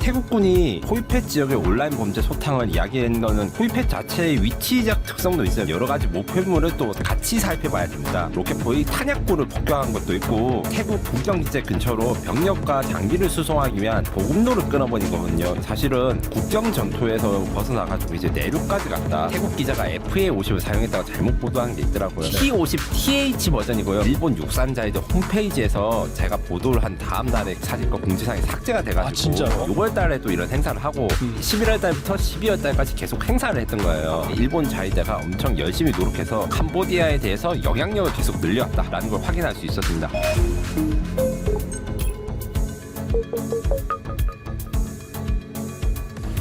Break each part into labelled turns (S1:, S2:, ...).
S1: 태국군이 포이펫 지역의 온라인 범죄 소탕을 이야기한 거는 포이펫 자체의 위치적 특성도 있어요. 여러 가지 목표물을 또 같이 살펴봐야 됩니다. 로켓포의 탄약고를 폭격한 것도 있고 태국 국경기지 근처로 병력과 장비를 수송하기 위한 보급로를 끊어버린 거거든요. 사실은 국경 전투에서 벗어나가지고 이제 내륙까지 갔다. 태국 기자가 FA50을 사용했다고 잘못 보도한 게 있더라고요. T50 TH 버전이고요. 일본 육산자이드 홈페이지에서 제가 보도를 한 다음 날에 사진과 공지사항이 삭제가 돼가지고
S2: 진짜로?
S1: 6월 달에 또 이런 행사를 하고 11월 달부터 12월 달까지 계속 행사를 했던 거예요. 일본 자위대가 엄청 열심히 노력해서 캄보디아에 대해서 영향력을 계속 늘려왔다라는 걸 확인할 수 있었습니다.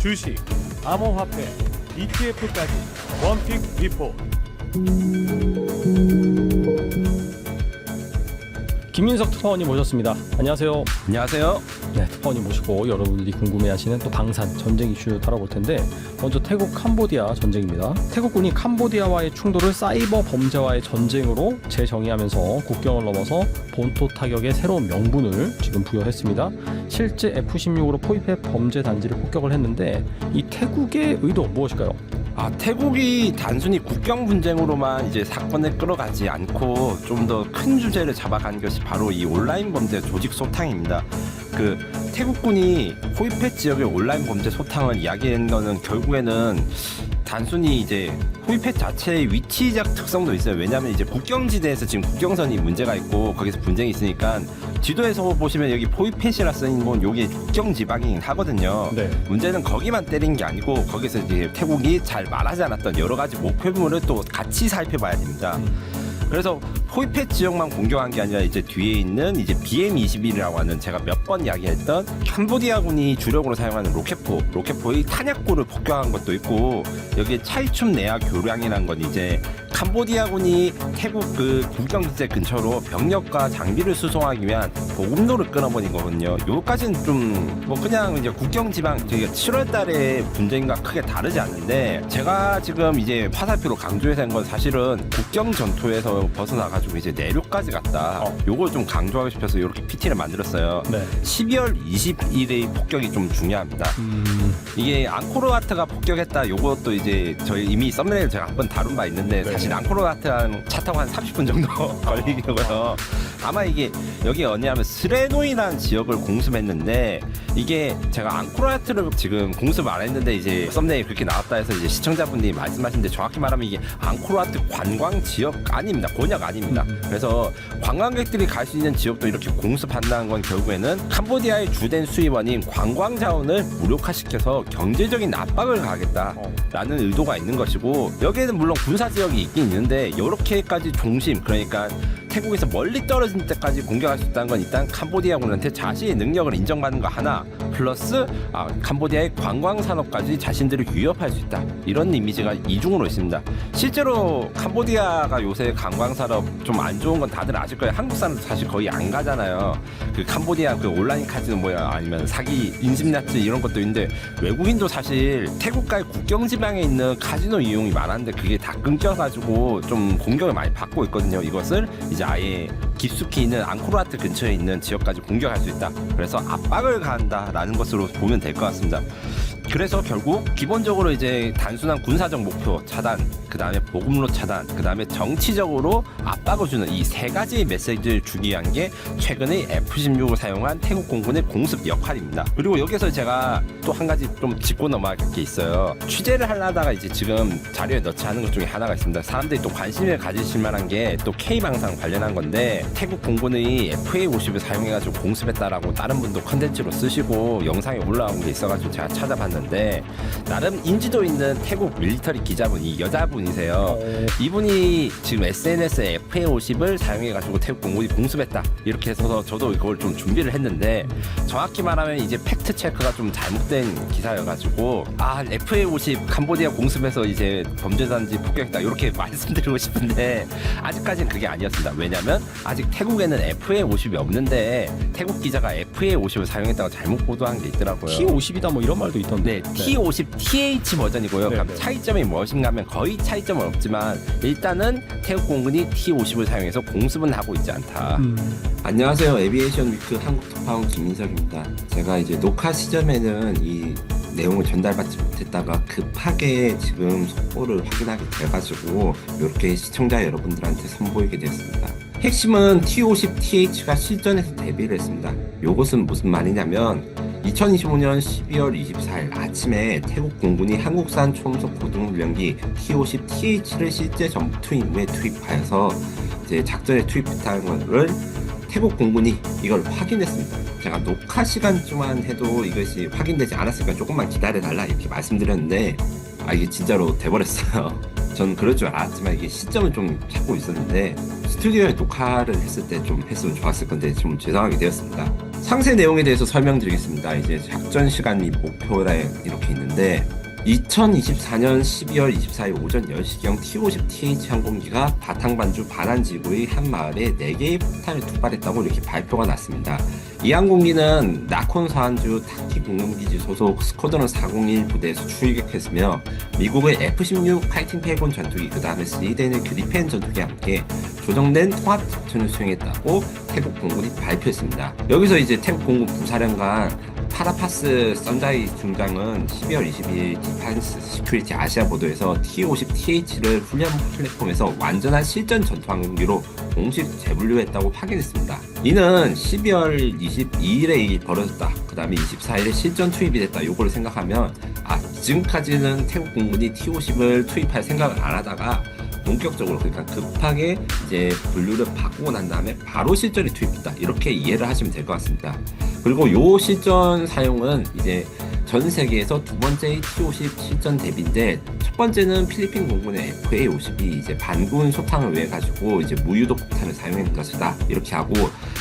S3: 주식, 암호화폐, ETF까지 원픽 리포트.
S2: 김민석 특파원님 모셨습니다. 안녕하세요.
S1: 안녕하세요.
S2: 네, 특파원님 모시고 여러분들이 궁금해하시는 또 방산 전쟁 이슈 다뤄볼 텐데 먼저 태국 캄보디아 전쟁입니다. 태국군이 캄보디아와의 충돌을 사이버 범죄와의 전쟁으로 재정의하면서 국경을 넘어서 본토 타격의 새로운 명분을 지금 부여했습니다. 실제 F-16으로 포이펫 범죄 단지를 폭격을 했는데 이 태국의 의도 무엇일까요?
S1: 태국이 단순히 국경 분쟁으로만 이제 사건을 끌어가지 않고 좀 더 큰 주제를 잡아간 것이 바로 이 온라인 범죄 조직 소탕입니다. 태국군이 포이펫 지역의 온라인 범죄 소탕을 이야기한 거는 결국에는 단순히 이제 포이펫 자체의 위치적 특성도 있어요. 왜냐하면 이제 국경지대에서 지금 국경선이 문제가 있고 거기서 분쟁이 있으니까 지도에서 보시면 여기 포이펫이라 써있는 건 여기 국경지방이긴 하거든요.
S2: 네.
S1: 문제는 거기만 때린 게 아니고 거기서 이제 태국이 잘 말하지 않았던 여러 가지 목표물을 또 같이 살펴봐야 됩니다. 그래서 포이펫 지역만 공격한 게 아니라 이제 뒤에 있는 이제 BM-21이라고 하는 제가 몇 번 이야기했던 캄보디아군이 주력으로 사용하는 로켓포의 탄약고를 폭격한 것도 있고 여기에 차이춤 내야 교량이라는 건 이제 캄보디아군이 태국 국경지대 근처로 병력과 장비를 수송하기 위한 보급로를 끊어버린 거거든요. 요까지는 좀 그냥 이제 국경지방 7월달에 분쟁과 크게 다르지 않는데 제가 지금 이제 화살표로 강조해서 한 건 사실은 국경 전투에서 벗어나가지고 이제 내륙까지 갔다. 요걸 좀 강조하고 싶어서 이렇게 PT를 만들었어요.
S2: 네.
S1: 12월 20일의 폭격이 좀 중요합니다. 이게 앙코르와트가 폭격했다. 요것도 이제 저희 이미 썸네일 제가 한번 다룬 바 있는데
S2: 네.
S1: 사실 앙코르와트는 차 타고 한 30분 정도 걸리고요. 아마 이게 여기 어디냐면 스레노이라는 지역을 공습했는데 이게 제가 앙코르와트를 지금 공습 안 했는데 이제 썸네일 그렇게 나왔다 해서 이제 시청자분들이 말씀하시는데 정확히 말하면 이게 앙코르와트 관광 지역 아닙니다. 곤약 아닙니다. 그래서 관광객들이 갈 수 있는 지역도 이렇게 공습한다는 건 결국에는 캄보디아의 주된 수입원인 관광 자원을 무력화시켜서 경제적인 압박을 가하겠다라는 의도가 있는 것이고 여기에는 물론 군사 지역이 있긴 있는데 이렇게까지 중심 그러니까 태국에서 멀리 떨어진 데까지 공격할 수 있다는 건 일단 캄보디아군한테 자신의 능력을 인정받는 거 하나 플러스 캄보디아의 관광 산업까지 자신들을 위협할 수 있다 이런 이미지가 이중으로 있습니다. 실제로 캄보디아가 요새 관광 산업 좀 안 좋은 건 다들 아실 거예요. 한국 사람도 사실 거의 안 가잖아요. 캄보디아 온라인 카지노 아니면 사기 인심야채 이런 것도 있는데 외국인도 사실 태국과의 국경 지방에 있는 카지노 이용이 많았는데 그게 다 끊겨가지고 좀 공격을 많이 받고 있거든요. 이것을 이제 아예 깊숙이 있는 앙코르와트 근처에 있는 지역까지 공격할 수 있다. 그래서 압박을 가한다라는 것으로 보면 될 것 같습니다. 그래서 결국 기본적으로 이제 단순한 군사적 목표 차단, 그 다음에 보급로 차단, 그 다음에 정치적으로 압박을 주는 이 세 가지의 메시지를 주기 위한 게 최근에 F-16을 사용한 태국 공군의 공습 역할입니다. 그리고 여기서 제가 또 한 가지 좀 짚고 넘어갈 게 있어요. 취재를 하려다가 이제 지금 자료에 넣지 않은 것 중에 하나가 있습니다. 사람들이 또 관심을 가지실 만한 게 또 K방산 관련한 건데 태국 공군의 FA50을 사용해가지고 공습했다라고 다른 분도 컨텐츠로 쓰시고 영상에 올라온 게 있어가지고 제가 찾아봤는데 나름 인지도 있는 태국 밀리터리 기자분이 여자분이세요. 이분이 지금 SNS에 FA50을 사용해가지고 태국 공군이 공습했다 이렇게 해서 저도 이걸 좀 준비를 했는데 정확히 말하면 이제 팩트 체크가 좀 잘못된 기사여가지고 FA50 캄보디아 공습해서 이제 범죄단지 폭격했다 이렇게 말씀드리고 싶은데 아직까지는 그게 아니었습니다. 왜냐면 아직 태국에는 FA50이 없는데 태국 기자가 FA50을 사용했다고 잘못 보도한 게 있더라고요.
S2: T50이다 뭐 이런 말도 있던데.
S1: 네, T50 TH 버전이고요.
S2: 네,
S1: 그럼
S2: 네.
S1: 차이점이 무엇인가 하면 거의 차이점은 없지만 일단은 태국 공군이 T50을 사용해서 공습은 하고 있지 않다. 안녕하세요. 에비에이션 위크 한국 특파원 김민석입니다. 제가 이제 녹화 시점에는 이 내용을 전달받지 못했다가 급하게 지금 속보를 확인하게 돼가지고 이렇게 시청자 여러분들한테 선보이게 되었습니다. 핵심은 T50TH가 실전에서 데뷔를 했습니다. 이것은 무슨 말이냐면 2025년 12월 24일 아침에 태국 공군이 한국산 초음속 고등훈련기 T50TH를 실제 전투 임무에 투입하여서 이제 작전에 투입했다는 것을 태국 공군이 이걸 확인했습니다. 제가 녹화 시간쯤만 해도 이것이 확인되지 않았으니까 조금만 기다려달라 이렇게 말씀드렸는데 이게 진짜로 돼버렸어요. 전 그럴 줄 알았지만 이게 시점을 좀 찾고 있었는데 스튜디오에 녹화를 했을 때 좀 했으면 좋았을 건데 좀 죄송하게 되었습니다. 상세 내용에 대해서 설명드리겠습니다. 이제 작전 시간 및 목표라 이렇게 있는데 2024년 12월 24일 오전 10시경 T50TH 항공기가 바탕반주 반환지구의 한 마을에 4개의 폭탄을 투발했다고 이렇게 발표가 났습니다. 이 항공기는 나콘 서안주 타키 공군기지 소속 스쿼드론 401 부대에서 출격했으며 미국의 F-16 파이팅 패건 전투기 그 다음에 스웨덴의 그리펜 전투기와 함께 조정된 통합 작전을 수행했다고 태국 공군이 발표했습니다. 여기서 이제 태국 공군 부사령관 파라파스 선자이 중장은 12월 22일 디펜스 시큐리티 아시아 보도에서 T50TH를 훈련 플랫폼에서 완전한 실전 전투 항공기로 공식 재분류했다고 확인했습니다. 이는 12월 22일에 벌어졌다. 그 다음에 24일에 실전 투입이 됐다. 요거를 생각하면 지금까지는 태국 공군이 T50을 투입할 생각을 안 하다가 본격적으로 그러니까 급하게 이제 분류를 바꾸고 난 다음에 바로 실전에 투입했다. 이렇게 이해를 하시면 될 것 같습니다. 그리고 요 실전 사용은 이제 전 세계에서 두 번째의 T50 실전 대비인데 첫 번째는 필리핀 공군의 FA-50이 이제 반군 소탕을 위해 가지고 이제 무유도 폭탄을 사용했는 것이다 이렇게 하고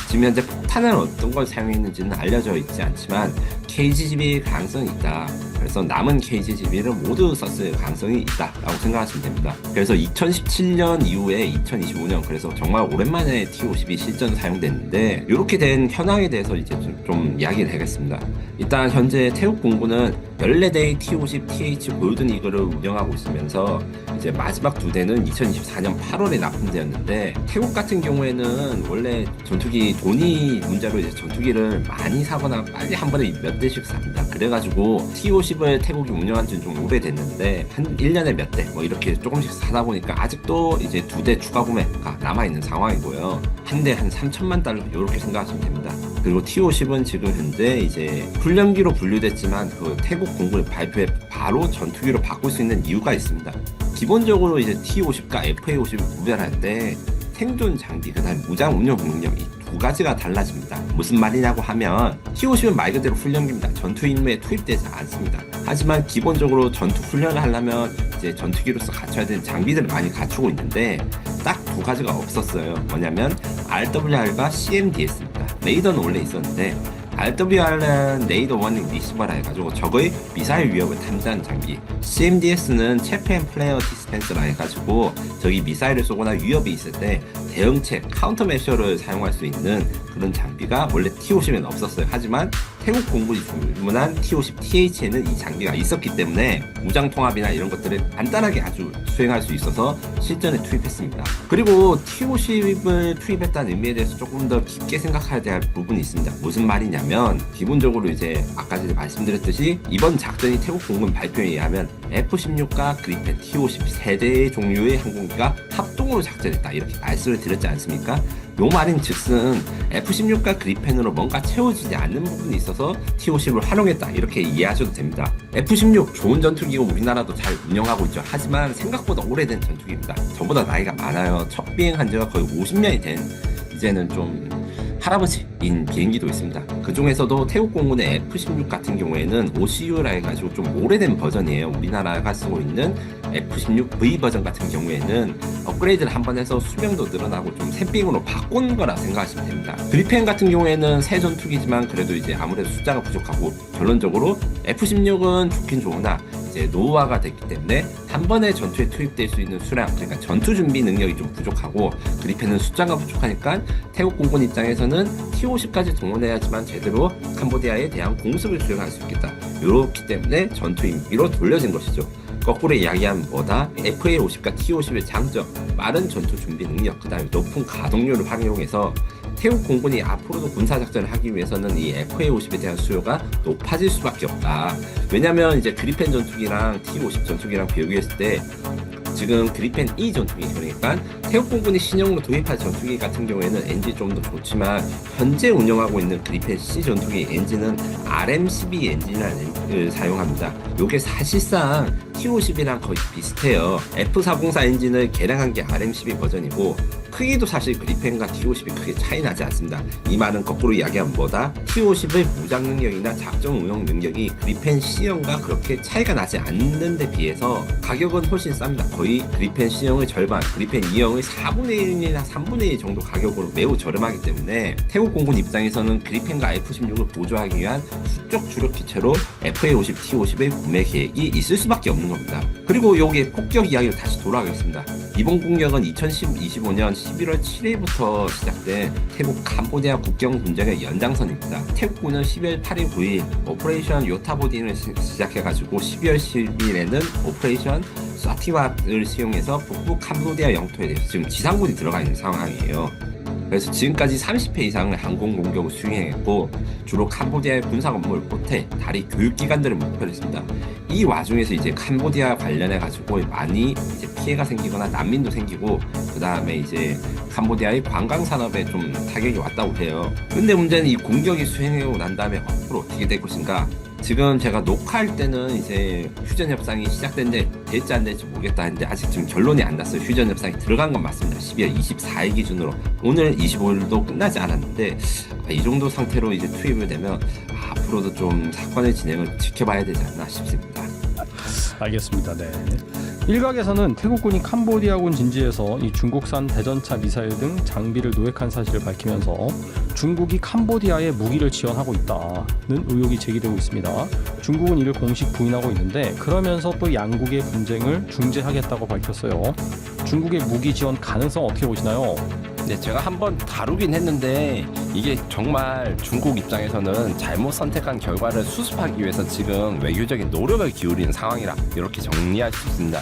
S1: 지금 현재 폭탄은 어떤 걸 사용했는지는 알려져 있지 않지만 KGB 가능성이 있다. 그래서 남은 KGB를 모두 썼을 가능성이 있다라고 생각하시면 됩니다. 그래서 2017년 이후에 2025년 그래서 정말 오랜만에 T50이 실전 사용됐는데 이렇게 된 현황에 대해서 이제 좀 이야기를 하겠습니다. 일단 현재 태국 공군은 14대의 T50TH 골든 이글을 운영하고 있으면서 이제 마지막 2대는 2024년 8월에 납품되었는데 태국 같은 경우에는 원래 전투기 돈이 문제로 이제 전투기를 많이 사거나 빨리 한 번에 몇 대씩 삽니다. 그래가지고 T50을 태국이 운영한 지는 좀 오래됐는데 한 1년에 몇 대 뭐 이렇게 조금씩 사다 보니까 아직도 이제 2대 추가 구매가 남아있는 상황이고요. 한 대 한 3천만 달러 이렇게 생각하시면 됩니다. 그리고 T50은 지금 현재 이제 훈련기로 분류됐지만 그 태국 공군의 발표에 바로 전투기로 바꿀 수 있는 이유가 있습니다. 기본적으로 이제 T50과 FA-50을 구별할 때 생존 장비, 그다음 무장 운용 능력 이 두 가지가 달라집니다. 무슨 말이냐고 하면 T50은 말 그대로 훈련기입니다. 전투 임무에 투입되지 않습니다. 하지만 기본적으로 전투 훈련을 하려면 이제 전투기로서 갖춰야 되는 장비들을 많이 갖추고 있는데 딱 두 가지가 없었어요. 뭐냐면 RWR과 CMDS입니다. 레이더는 원래 있었는데 RWR은 레이더 워닝 리시버라 해가지고 적의 미사일 위협을 탐지하는 장비, CMDS는 체프 앤 플레이어 디스펜서라 해가지고 적이 미사일을 쏘거나 위협이 있을 때 대응책, 카운터 메셔를 사용할 수 있는 그런 장비가 원래 T50에는 없었어요. 하지만 태국 공군이 주문한 T50TH에는 이 장비가 있었기 때문에 무장 통합이나 이런 것들을 간단하게 아주 수행할 수 있어서 실전에 투입했습니다. 그리고 T50을 투입했다는 의미에 대해서 조금 더 깊게 생각해야 될 부분이 있습니다. 무슨 말이냐면 기본적으로 이제 아까 전에 말씀드렸듯이 이번 작전이 태국 공군 발표에 의하면 F-16과 그리펜 T-50 세대의 종류의 항공기가 합동으로 작전했다 이렇게 말씀을 드렸지 않습니까? 요 말인 즉슨 F-16과 그리펜으로 뭔가 채워지지 않는 부분이 있어서 T-50을 활용했다 이렇게 이해하셔도 됩니다. F-16 좋은 전투기고 우리나라도 잘 운영하고 있죠. 하지만 생각보다 오래된 전투기입니다. 저보다 나이가 많아요. 첫 비행한 지가 거의 50년이 된 이제는 좀 할아버지인 비행기도 있습니다. 그 중에서도 태국 공군의 F-16 같은 경우에는 OCU라 해가지고 좀 오래된 버전이에요. 우리나라가 쓰고 있는 F-16V 버전 같은 경우에는 업그레이드를 한번 해서 수명도 늘어나고 좀 새빙으로 바꾼 거라 생각하시면 됩니다. 그리펜 같은 경우에는 새 전투기지만 그래도 이제 아무래도 숫자가 부족하고 결론적으로 F-16은 좋긴 좋으나 이제 노후화가 됐기 때문에 한 번에 전투에 투입될 수 있는 수량, 그러니까 전투 준비 능력이 좀 부족하고 그리펜은 숫자가 부족하니까 태국 공군 입장에서는 T-50까지 동원해야지만 제대로 캄보디아에 대한 공습을 수행할 수 있겠다. 이렇기 때문에 전투 임기로 돌려진 것이죠. 거꾸로 이야기하면 뭐다? FA-50과 T-50의 장점, 빠른 전투 준비 능력, 그 다음에 높은 가동률을 활용해서 태국 공군이 앞으로도 군사작전을 하기 위해서는 이 FA-50에 대한 수요가 높아질 수밖에 없다. 왜냐면 이제 그리펜 전투기랑 T-50 전투기랑 비교했을 때 지금 그리펜 E 전투기, 그러니까 태국 공군이 신형으로 도입할 전투기 같은 경우에는 엔진이 좀 더 좋지만 현재 운영하고 있는 그리펜 C 전투기 엔진은 RM12 엔진을 사용합니다. 이게 사실상 T-50이랑 거의 비슷해요. F404 엔진을 개량한 게 RM12 버전이고 크기도 사실 그리펜과 T-50이 크게 차이 나지 않습니다. 이 말은 거꾸로 이야기하면 뭐다? T-50의 무장 능력이나 작전 운영 능력이 그리펜 C형과 그렇게 차이가 나지 않는 데 비해서 가격은 훨씬 쌉니다. 거의 그리펜 C형의 절반, 그리펜 E형의 4분의 1이나 3분의 1 정도 가격으로 매우 저렴하기 때문에 태국 공군 입장에서는 그리펜과 F-16을 보조하기 위한 수적 주력 기체로 FA-50, T-50의 구매 계획이 있을 수밖에 없는 겁니다. 그리고 여기에 폭격 이야기로 다시 돌아가겠습니다. 이번 공격은 2025년 11월 7일부터 시작된 태국 캄보디아 국경 분쟁의 연장선입니다. 태국군은 12월 8일 9일 오퍼레이션 요타보딘을 시작해가지고 12월 10일에는 오퍼레이션 사티왓을 시용해서 북부 캄보디아 영토에 대해서 지금 지상군이 들어가 있는 상황이에요. 그래서 지금까지 30회 이상의 항공 공격을 수행했고 주로 캄보디아의 군사 건물, 호텔, 다리, 교육기관들을 목표로 했습니다. 이 와중에서 이제 캄보디아 관련해 가지고 많이 이제 피해가 생기거나 난민도 생기고 그 다음에 이제 캄보디아의 관광 산업에 좀 타격이 왔다고 해요. 근데 문제는 이 공격이 수행하고 난 다음에 앞으로 어떻게 될 것인가? 지금 제가 녹화할 때는 이제 휴전 협상이 시작됐는데 될지 안 될지 모르겠다 했는데 아직 지금 결론이 안 났어요. 휴전 협상이 들어간 건 맞습니다. 12월 24일 기준으로 오늘 25일도 끝나지 않았는데 이 정도 상태로 이제 투입이 되면 앞으로도 좀 사건의 진행을 지켜봐야 되지 않나 싶습니다.
S2: 알겠습니다. 네. 일각에서는 태국군이 캄보디아군 진지에서 이 중국산 대전차 미사일 등 장비를 노획한 사실을 밝히면서 중국이 캄보디아에 무기를 지원하고 있다는 의혹이 제기되고 있습니다. 중국은 이를 공식 부인하고 있는데 그러면서 또 양국의 분쟁을 중재하겠다고 밝혔어요. 중국의 무기 지원 가능성 어떻게 보시나요?
S1: 네, 제가 한번 다루긴 했는데 이게 정말 중국 입장에서는 잘못 선택한 결과를 수습하기 위해서 지금 외교적인 노력을 기울이는 상황이라 이렇게 정리할 수 있습니다.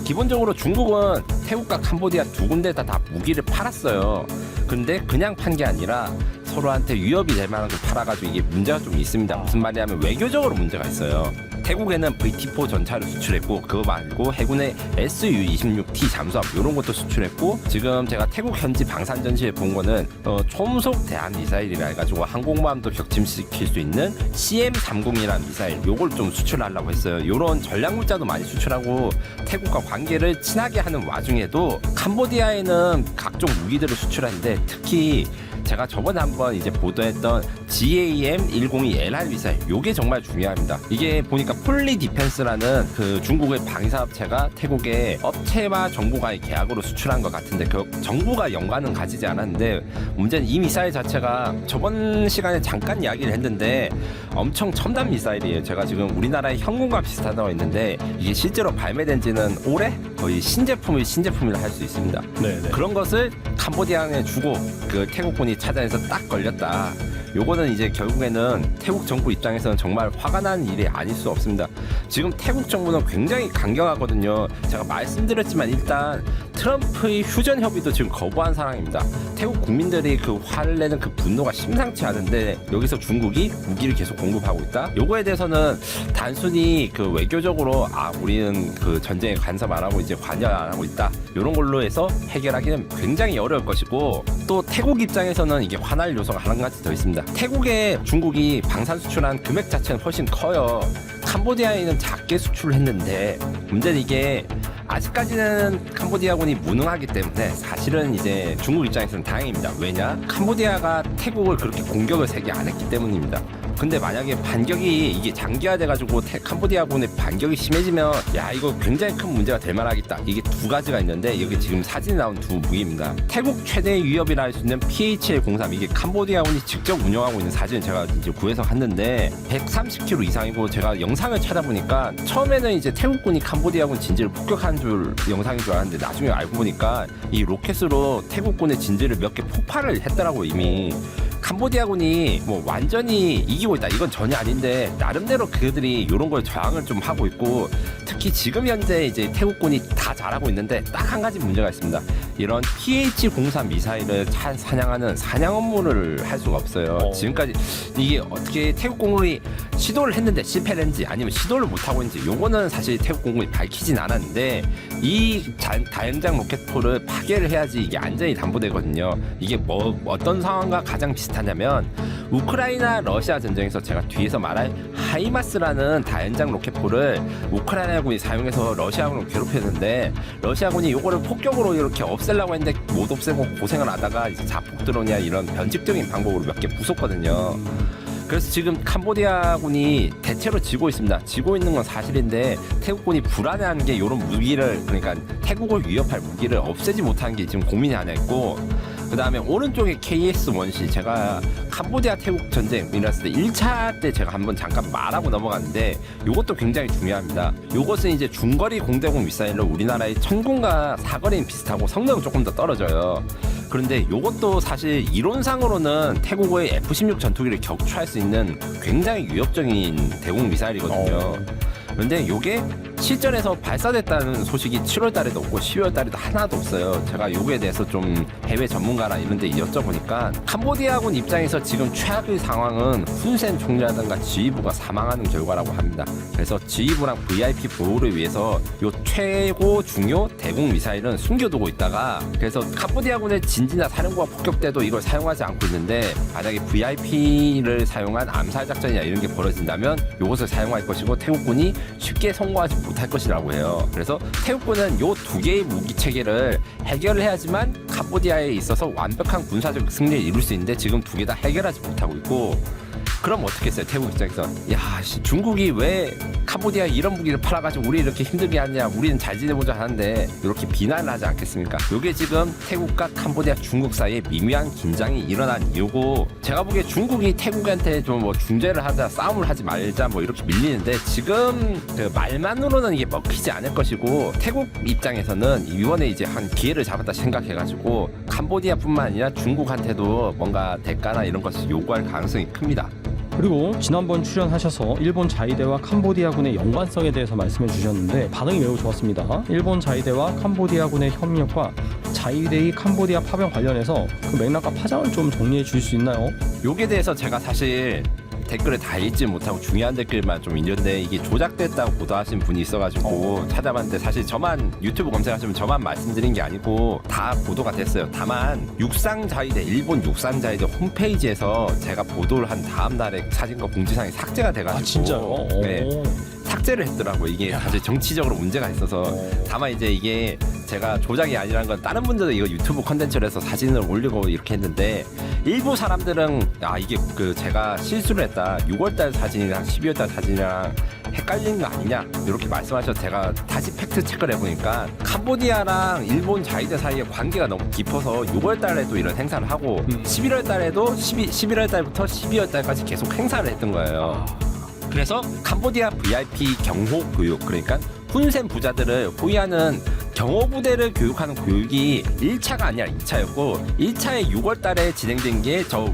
S1: 기본적으로 중국은 태국과 캄보디아 두 군데다 다 무기를 팔았어요. 근데 그냥 판 게 아니라 서로한테 위협이 될 만한 걸 팔아가지고 이게 문제가 좀 있습니다. 무슨 말이냐면 외교적으로 문제가 있어요. 태국에는 VT4 전차를 수출했고 그거 말고 해군의 SU-26T 잠수함 이런 것도 수출했고 지금 제가 태국 현지 방산 전시회 본 거는 초음속 대한 미사일이라 해가지고 항공모함도 격침시킬 수 있는 CM30이라는 미사일 요걸 좀 수출하려고 했어요. 요런 전략물자도 많이 수출하고 태국과 관계를 친하게 하는 와중에도 캄보디아에는 각종 무기들을 수출하는데 특히 제가 저번에 한번 이제 보도했던 GAM-102LR 미사일 요게 정말 중요합니다. 이게 보니까 폴리 디펜스라는 그 중국의 방위사업체가 태국에 업체와 정부와의 계약으로 수출한 것 같은데 그 정부가 연관은 가지지 않았는데 문제는 이 미사일 자체가 저번 시간에 잠깐 이야기를 했는데 엄청 첨단 미사일이에요. 제가 지금 우리나라의 현군과 비슷하다고 했는데 이게 실제로 발매된 지는 올해 거의 신제품이라 할 수 있습니다.
S2: 네네.
S1: 그런 것을 캄보디아에 주고 그 태국군이 찾아내서 딱 걸렸다. 요거는 이제 결국에는 태국 정부 입장에서는 정말 화가 나는 일이 아닐 수 없습니다. 지금 태국 정부는 굉장히 강경하거든요. 제가 말씀드렸지만 일단 트럼프의 휴전 협의도 지금 거부한 상황입니다. 태국 국민들이 그 화를 내는 그 분노가 심상치 않은데 여기서 중국이 무기를 계속 공급하고 있다. 요거에 대해서는 단순히 그 외교적으로 우리는 그 전쟁에 간섭 안 하고 이제 관여 안 하고 있다. 요런 걸로 해서 해결하기는 굉장히 어려울 것이고 또 태국 입장에서는 이게 화날 요소가 한 가지 더 있습니다. 태국에 중국이 방산 수출한 금액 자체는 훨씬 커요. 캄보디아에는 작게 수출을 했는데 문제는 이게 아직까지는 캄보디아군이 무능하기 때문에 사실은 이제 중국 입장에서는 다행입니다. 왜냐? 캄보디아가 태국을 그렇게 공격을 세게 안 했기 때문입니다. 근데 만약에 반격이 이게 장기화돼가지고 캄보디아군의 반격이 심해지면 야 이거 굉장히 큰 문제가 될 만하겠다. 이게 두 가지가 있는데 여기 지금 사진에 나온 두 무기입니다. 태국 최대의 위협이라 할 수 있는 PH-103 이게 캄보디아군이 직접 운영하고 있는 사진을 제가 이제 구해서 갔는데 130km 이상이고 제가 영상을 찾아보니까 처음에는 이제 태국군이 캄보디아군 진지를 폭격한 줄 영상인 줄 알았는데 나중에 알고 보니까 이 로켓으로 태국군의 진지를 몇 개 폭발을 했더라고 이미. 캄보디아군이 뭐 완전히 이기고 있다 이건 전혀 아닌데 나름대로 그들이 이런 걸 저항을 좀 하고 있고 특히 지금 현재 이제 태국군이 다 잘하고 있는데 딱 한 가지 문제가 있습니다. 이런 PH-03 미사일을 사냥하는 사냥 업무를 할 수가 없어요. 지금까지 이게 어떻게 태국공군이 시도를 했는데 실패를 했는지 아니면 시도를 못하고 있는지 요거는 사실 태국공군이 밝히진 않았는데 이 다연장 로켓포를 파괴를 해야지 이게 안전이 담보되거든요. 이게 뭐 어떤 상황과 가장 비슷하냐면 우크라이나 러시아 전쟁에서 제가 뒤에서 말할 하이마스라는 다연장 로켓포를 우크라이나군이 사용해서 러시아군을 괴롭혔는데 러시아군이 요거를 폭격으로 이렇게 없애려고 했는데 못 없애고 고생을 하다가 이제 자폭 드론이나 이런 변칙적인 방법으로 몇 개 부쉈거든요. 그래서 지금 캄보디아군이 대체로 지고 있습니다. 지고 있는 건 사실인데 태국군이 불안해하는 게 이런 무기를 그러니까 태국을 위협할 무기를 없애지 못하는 게 지금 고민이 하나 있고 그 다음에 오른쪽에 KS-1C 제가 캄보디아 태국 전쟁 일어났을 때 1차 때 제가 한번 잠깐 말하고 넘어갔는데 이것도 굉장히 중요합니다. 이것은 이제 중거리 공대공 미사일로 우리나라의 천군과 사거리는 비슷하고 성능은 조금 더 떨어져요. 그런데 이것도 사실 이론상으로는 태국의 F-16 전투기를 격추할 수 있는 굉장히 위협적인 대공 미사일이거든요. 그런데 이게 실전에서 발사됐다는 소식이 7월 달에도 없고 12월 달에도 하나도 없어요. 제가 요거에 대해서 좀 해외 전문가나 이런 데 여쭤보니까 캄보디아군 입장에서 지금 최악의 상황은 훈센 총리라든가 지휘부가 사망하는 결과라고 합니다. 그래서 지휘부랑 VIP 보호를 위해서 요 최고 중요 대공 미사일은 숨겨두고 있다가 그래서 캄보디아군의 진지나 사령부가 폭격 때도 이걸 사용하지 않고 있는데 만약에 VIP를 사용한 암살 작전이나 이런 게 벌어진다면 요것을 사용할 것이고 태국군이 쉽게 성공하지 못할 것이라고 해요. 그래서 태국군은 요 두 개의 무기 체계를 해결을 해야지만 캄보디아에 있어서 완벽한 군사적 승리를 이룰 수 있는데 지금 두 개 다 해결하지 못하고 있고 그럼 어떻게 했어요? 태국 입장에서 중국이 왜 캄보디아에 이런 무기를 팔아가지고 우리 이렇게 힘들게 하냐 우리는 잘 지내보자 하는데 이렇게 비난을 하지 않겠습니까? 이게 지금 태국과 캄보디아 중국 사이에 미묘한 긴장이 일어난 이유고 제가 보기에 중국이 태국한테 좀 뭐 중재를 하자 싸움을 하지 말자 뭐 이렇게 밀리는데 지금 그 말만으로는 이게 먹히지 않을 것이고 태국 입장에서는 이번에 이제 한 기회를 잡았다 생각해가지고 캄보디아뿐만 아니라 중국한테도 뭔가 대가나 이런 것을 요구할 가능성이 큽니다.
S2: 그리고 지난번 출연하셔서 일본 자위대와 캄보디아군의 연관성에 대해서 말씀해 주셨는데 반응이 매우 좋았습니다. 일본 자위대와 캄보디아군의 협력과 자위대의 캄보디아 파병 관련해서 그 맥락과 파장을 좀 정리해 주실 수 있나요?
S1: 요게 대해서 제가 사실 댓글을 다 읽지 못하고 중요한 댓글만 좀 읽는데 이게 조작됐다고 보도하신 분이 있어가지고 찾아봤는데 사실 저만 유튜브 검색하시면 저만 말씀드린 게 아니고 다 보도가 됐어요. 다만 육상자위대 일본 육상자위대 홈페이지에서 제가 보도를 한 다음 날에 사진과 공지사항이 삭제가 돼가지고
S2: 진짜요?
S1: 네, 삭제를 했더라고요. 이게 사실 정치적으로 문제가 있어서 다만 이제 이게 제가 조작이 아니라는 건 다른 분들도 이거 유튜브 컨텐츠를 해서 사진을 올리고 이렇게 했는데 일부 사람들은 이게 그 제가 실수를 했다 6월달 사진이랑 12월달 사진이랑 헷갈리는 거 아니냐 이렇게 말씀하셔서 제가 다시 팩트 체크를 해보니까 캄보디아랑 일본 자위대 사이의 관계가 너무 깊어서 6월달에도 이런 행사를 하고 11월달에도 11월달부터 12월달까지 계속 행사를 했던 거예요. 그래서 캄보디아 VIP 경호 교육 그러니까 훈센 부자들을 호위하는 경호부대를 교육하는 교육이 1차가 아니라 2차였고 1차에 6월 달에 진행된 게 저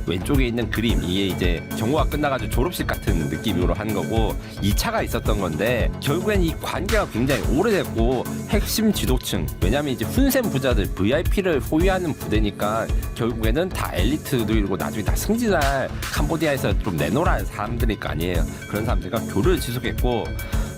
S1: 왼쪽에 있는 그림 이게 이제 경호가 끝나가지고 졸업식 같은 느낌으로 한 거고 2차가 있었던 건데 결국엔 이 관계가 굉장히 오래됐고 핵심 지도층 왜냐면 이제 훈센 부자들 VIP를 호위하는 부대니까 결국에는 다 엘리트들이고 나중에 다 승진할 캄보디아에서 좀 내놓으라는 사람들일 거 아니에요. 그런 사람들과 교류를 지속했고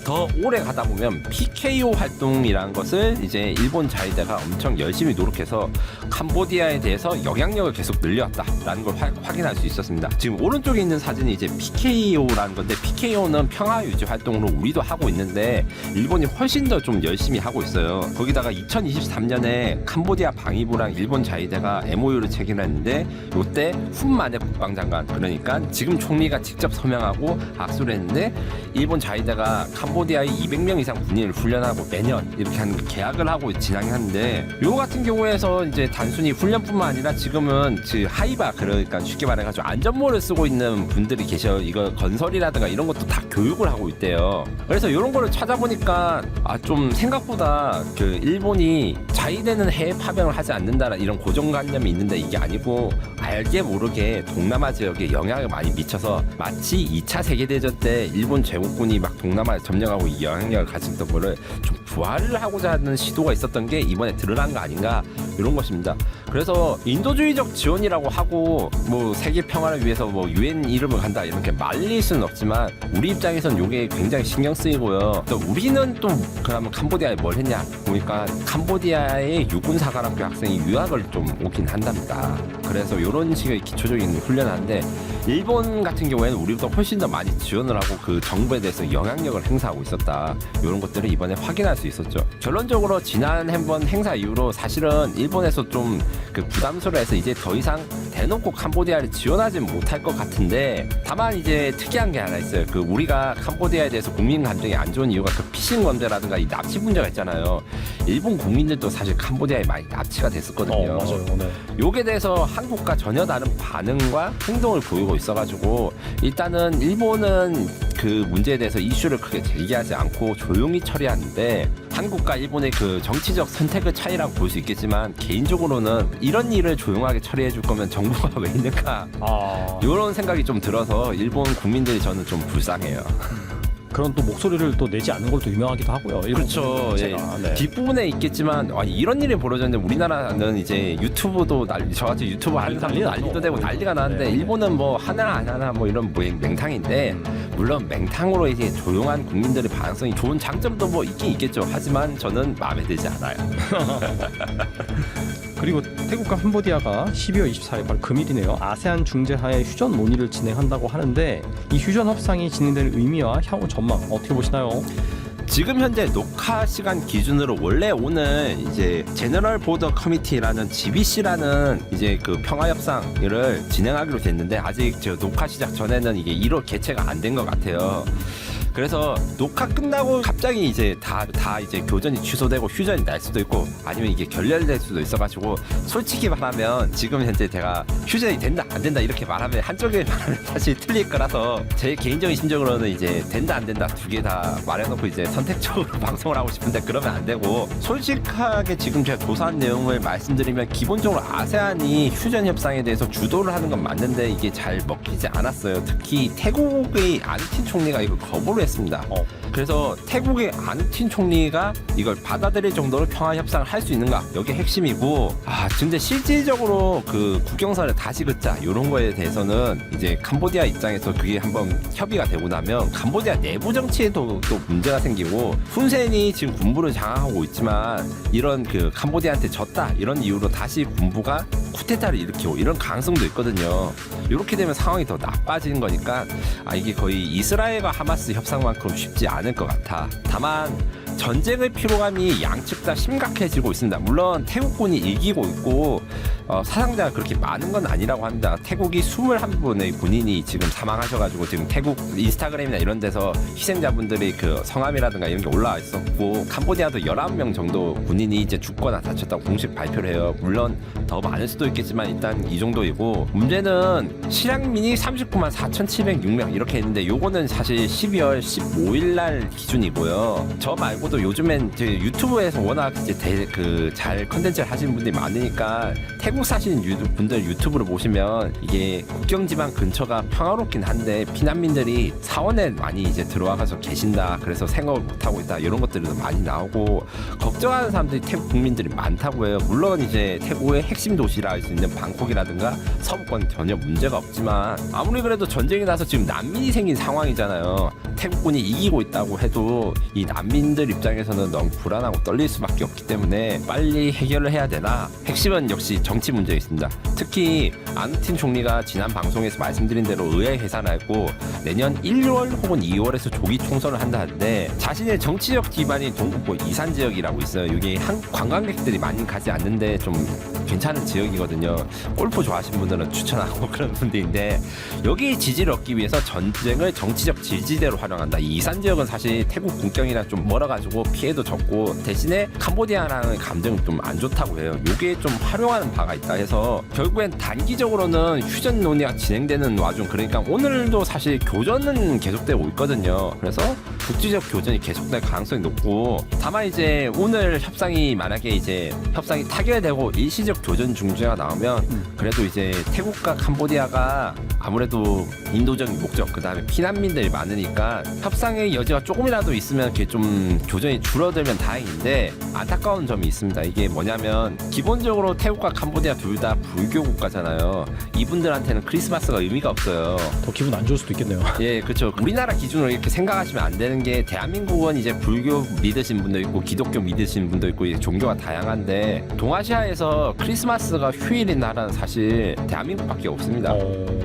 S1: 더 오래 가다 보면 PKO 활동이라는 것을 이제 일본 자위대가 엄청 열심히 노력해서 캄보디아에 대해서 영향력을 계속 늘려왔다라는 걸 확인할 수 있었습니다. 지금 오른쪽에 있는 사진이 이제 PKO라는 건데 PKO는 평화 유지 활동으로 우리도 하고 있는데 일본이 훨씬 더 좀 열심히 하고 있어요. 거기다가 2023년에 캄보디아 방위부랑 일본 자위대가 MOU를 체결했는데 이때 훈만의 국방장관 그러니까 지금 총리가 직접 서명하고 악수를 했는데 일본 자위대가 캄보디아의 200명 이상 군인을 훈련하고 매년 이렇게 하는 계약을 하고 진행하는데 요 같은 경우에서 이제 단순히 훈련뿐만 아니라 지금은 하이바 그러니까 쉽게 말해가지고 안전모를 쓰고 있는 분들이 계셔. 이거 건설이라든가 이런 것도 다 교육을 하고 있대요. 그래서 이런 거를 찾아보니까 좀 생각보다 그 일본이 자위대는 해외 파병을 하지 않는다라 이런 고정관념이 있는데 이게 아니고 알게 모르게 동남아 지역에 영향을 많이 미쳐서 마치 2차 세계대전 때 일본 제국군이 막 동남아를 점령 점령하고 이 영향력을 가졌던 거를 좀 부활을 하고자 하는 시도가 있었던 게 이번에 드러난 거 아닌가 이런 것입니다. 그래서 인도주의적 지원이라고 하고 뭐 세계 평화를 위해서 뭐 유엔 이름을 간다 이렇게 말릴 수는 없지만 우리 입장에선 이게 굉장히 신경 쓰이고요. 또 우리는 또 그러면 캄보디아에 뭘 했냐 보니까 캄보디아의 육군사관학교 학생이 유학을 좀 오긴 한답니다. 그래서 이런 식의 기초적인 훈련을 하는데 일본 같은 경우에는 우리보다 훨씬 더 많이 지원을 하고 그 정부에 대해서 영향력을 행사하고 있었다. 이런 것들을 이번에 확인할 수 있었죠. 결론적으로 지난 한번 행사 이후로 사실은 일본에서 좀 그 부담스러워해서 이제 더 이상 대놓고 캄보디아를 지원하지 못할 것 같은데 다만 이제 특이한 게 하나 있어요. 그 우리가 캄보디아에 대해서 국민 감정이 안 좋은 이유가 그 피싱 범죄라든가 이 납치 문제가 있잖아요. 일본 국민들도 사실 캄보디아에 많이 납치가 됐었거든요.
S2: 맞아요. 네.
S1: 요게 대해서 한국과 전혀 다른 반응과 행동을 보이고 있어가지고 일단은 일본은 그 문제에 대해서 이슈를 크게 제기하지 않고 조용히 처리하는데 한국과 일본의 그 정치적 선택의 차이라고 볼 수 있겠지만 개인적으로는 이런 일을 조용하게 처리해 줄 거면 정부가 왜 있는가 이런 생각이 좀 들어서 일본 국민들이 저는 좀 불쌍해요.
S2: 그런 또 목소리를 또 내지 않는 걸로 또 유명하기도 하고요. 일본
S1: 그렇죠. 예.
S2: 자체가. 네.
S1: 뒷부분에 있겠지만 이런 일이 벌어졌는데 우리나라는 이제 유튜브도 저같이 유튜브 하는 사람도 난리도 되고 난리가 나는데
S2: 네.
S1: 일본은 뭐 하나 안 하나 뭐 이런 뭐 맹탕인데 물론 맹탕으로 이제 조용한 국민들의 반응성이 좋은 장점도 뭐 있긴 있겠죠. 하지만 저는 마음에 들지 않아요.
S2: 그리고 태국과 캄보디아가 12월 24일 바로 금일이네요. 아세안 중재하에 휴전 논의를 진행한다고 하는데 이 휴전 협상이 진행되는 의미와 향후 전망 어떻게 보시나요?
S1: 지금 현재 녹화 시간 기준으로 원래 오늘 이제 제너럴 보더 커미티라는 GBC라는 이제 그 평화 협상을 진행하기로 됐는데 아직 저 녹화 시작 전에는 이게 1호 개최가 안 된 것 같아요. 그래서 녹화 끝나고 갑자기 이제 다 이제 교전이 취소되고 휴전이 날 수도 있고 아니면 이게 결렬될 수도 있어가지고 솔직히 말하면 지금 현재 제가 휴전이 된다 안 된다 이렇게 말하면 한쪽에 말하면 사실 틀릴 거라서 제 개인적인 심정으로는 이제 된다 안 된다 두 개 다 말해놓고 이제 선택적으로 방송을 하고 싶은데 그러면 안 되고 솔직하게 지금 제가 조사한 내용을 말씀드리면 기본적으로 아세안이 휴전 협상에 대해서 주도를 하는 건 맞는데 이게 잘 먹히지 않았어요. 특히 태국의 안틴 총리가 이걸 거부를 했습니다. 그래서 태국의 안틴 총리가 이걸 받아들일 정도로 평화 협상을 할 수 있는가 여기 핵심이고 근데 실질적으로 그 국경선을 다시 긋자 이런 거에 대해서는 이제 캄보디아 입장에서 그게 한번 협의가 되고 나면 캄보디아 내부 정치에도 또 문제가 생기고 훈센이 지금 군부를 장악하고 있지만 이런 그 캄보디아한테 졌다 이런 이유로 다시 군부가 쿠데타를 일으키고 이런 가능성도 있거든요. 이렇게 되면 상황이 더 나빠지는 거니까 이게 거의 이스라엘과 하마스 협상만큼 쉽지 않을 것 같아. 다만 전쟁의 피로감이 양측 다 심각해지고 있습니다. 물론 태국군이 이기고 있고 사상자가 그렇게 많은 건 아니라고 합니다. 태국이 21분의 군인이 지금 사망하셔가지고 지금 태국 인스타그램이나 이런 데서 희생자분들의 그 성함이라든가 이런 게 올라와 있었고 캄보디아도 11명 정도 군인이 이제 죽거나 다쳤다고 공식 발표를 해요. 물론 더 많을 수도 있겠지만 일단 이 정도이고 문제는 실향민이 39만 4,706명 이렇게 했는데 요거는 사실 12월 15일 날 기준이고요. 저 말고도 요즘엔 유튜브에서 워낙 이제 잘 컨텐츠를 하시는 분들이 많으니까 태국 사시는 분들 유튜브를 보시면 이게 국경지방 근처가 평화롭긴 한데 피난민들이 사원에 많이 이제 들어와가서 계신다. 그래서 생업을 못하고 있다. 이런 것들도 많이 나오고 걱정하는 사람들이 태국 국민들이 많다고 해요. 물론 이제 태국의 핵심 도시라 할 수 있는 방콕이라든가 서부권 전혀 문제가 없지만 아무리 그래도 전쟁이 나서 지금 난민이 생긴 상황이잖아요. 태국군이 이기고 있다고 해도 이 난민들 입장에서는 너무 불안하고 떨릴 수밖에 없기 때문에 빨리 해결을 해야 되나 핵심은 역시 정치 문제에 있습니다. 특히 안틴 총리가 지난 방송에서 말씀드린 대로 의회 해산을 했고 내년 1월 혹은 2월에서 조기 총선을 한다는데 자신의 정치적 기반이 동북부 이산 지역이라고 있어요. 여기 관광객들이 많이 가지 않는데 좀 괜찮은 지역이거든요. 골프 좋아하시는 분들은 추천하고 그런 분들인데 여기 지지를 얻기 위해서 전쟁을 정치적 지지대로 활용한다. 이 이산 지역은 사실 태국 국경이랑 좀 멀어가지고 피해도 적고 대신에 캄보디아랑의 감정이 좀 안 좋다고 해요. 요게 좀 활용하는 바가 있다 해서 결국엔 단기적으로는 휴전 논의가 진행되는 와중 그러니까 오늘도 사실 교전은 계속되고 있거든요. 그래서 국제적 교전이 계속될 가능성이 높고, 다만 이제 오늘 협상이 만약에 이제 협상이 타결되고 일시적 교전 중지가 나오면 그래도 이제 태국과 캄보디아가 아무래도 인도적인 목적, 그 다음에 피난민들이 많으니까 협상의 여지가 조금이라도 있으면 이렇게 좀 교전이 줄어들면 다행인데, 안타까운 점이 있습니다. 이게 뭐냐면 기본적으로 태국과 캄보디아 둘 다 불교 국가잖아요. 이분들한테는 크리스마스가 의미가 없어요.
S2: 더 기분 안 좋을 수도 있겠네요.
S1: 예, 그렇죠. 우리나라 기준으로 이렇게 생각하시면 안 되는 게, 대한민국은 이제 불교 믿으신 분도 있고 기독교 믿으신 분도 있고 이제 종교가 다양한데, 동아시아에서 크리스마스가 휴일인 나라는 사실 대한민국밖에 없습니다.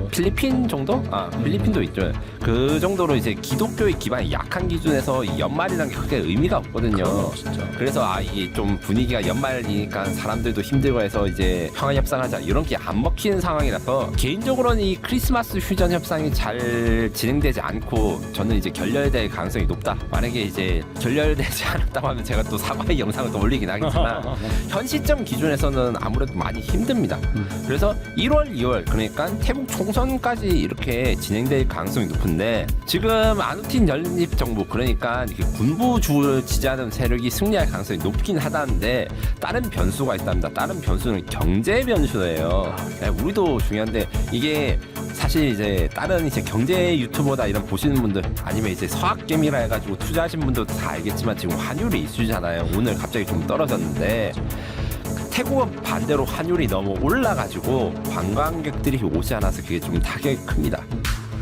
S1: 필리핀 정도? 필리핀도 있죠. 그 정도로 이제 기독교의 기반이 약한 기준에서 이 연말이라는 게 크게 의미가 없거든요.
S2: 진짜.
S1: 그래서 이게 좀 분위기가 연말이니까 사람들도 힘들고 해서 이제 평화 협상하자 이런 게 안 먹히는 상황이라서, 개인적으로는 이 크리스마스 휴전 협상이 잘 진행되지 않고 저는 이제 결렬될 가능성이 높다. 만약에 이제 결렬되지 않았다고 하면 제가 또 사과의 영상을 또 올리긴 하겠지만 현 시점 기준에서는 아무래도 많이 힘듭니다. 그래서 1월, 2월 그러니까 태국 총선까지 이렇게 진행될 가능성이 높은데, 지금 아누틴 연립정부 그러니까 군부주를 지지하는 세력이 승리할 가능성이 높긴 하다는데, 다른 변수가 있답니다. 다른 변수는 경제 변수예요. 우리도 중요한데, 이게 사실 이제 다른 이제 경제 유튜버다 이런 보시는 분들, 아니면 이제 서학개미라 해가지고 투자하신 분도 다 알겠지만 지금 환율이 이슈잖아요. 오늘 갑자기 좀 떨어졌는데, 태국은 반대로 환율이 너무 올라가지고 관광객들이 오지 않아서 그게 좀 타격이 큽니다.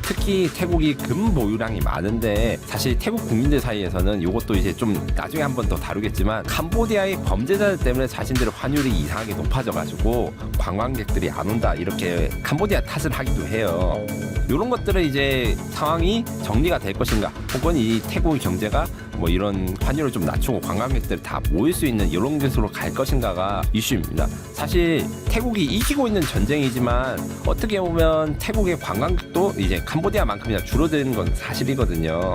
S1: 특히 태국이 금 보유량이 많은데, 사실 태국 국민들 사이에서는 이것도 이제 좀 나중에 한번 더 다루겠지만, 캄보디아의 범죄자들 때문에 자신들의 환율이 이상하게 높아져가지고 관광객들이 안 온다 이렇게 캄보디아 탓을 하기도 해요. 이런 것들은 이제 상황이 정리가 될 것인가, 혹은 이 태국의 경제가 뭐 이런 환율을 좀 낮추고 관광객들 다 모일 수 있는 이런 곳으로 갈 것인가가 이슈입니다. 사실 태국이 이기고 있는 전쟁이지만 어떻게 보면 태국의 관광객도 이제 캄보디아만큼이나 줄어드는 건 사실이거든요.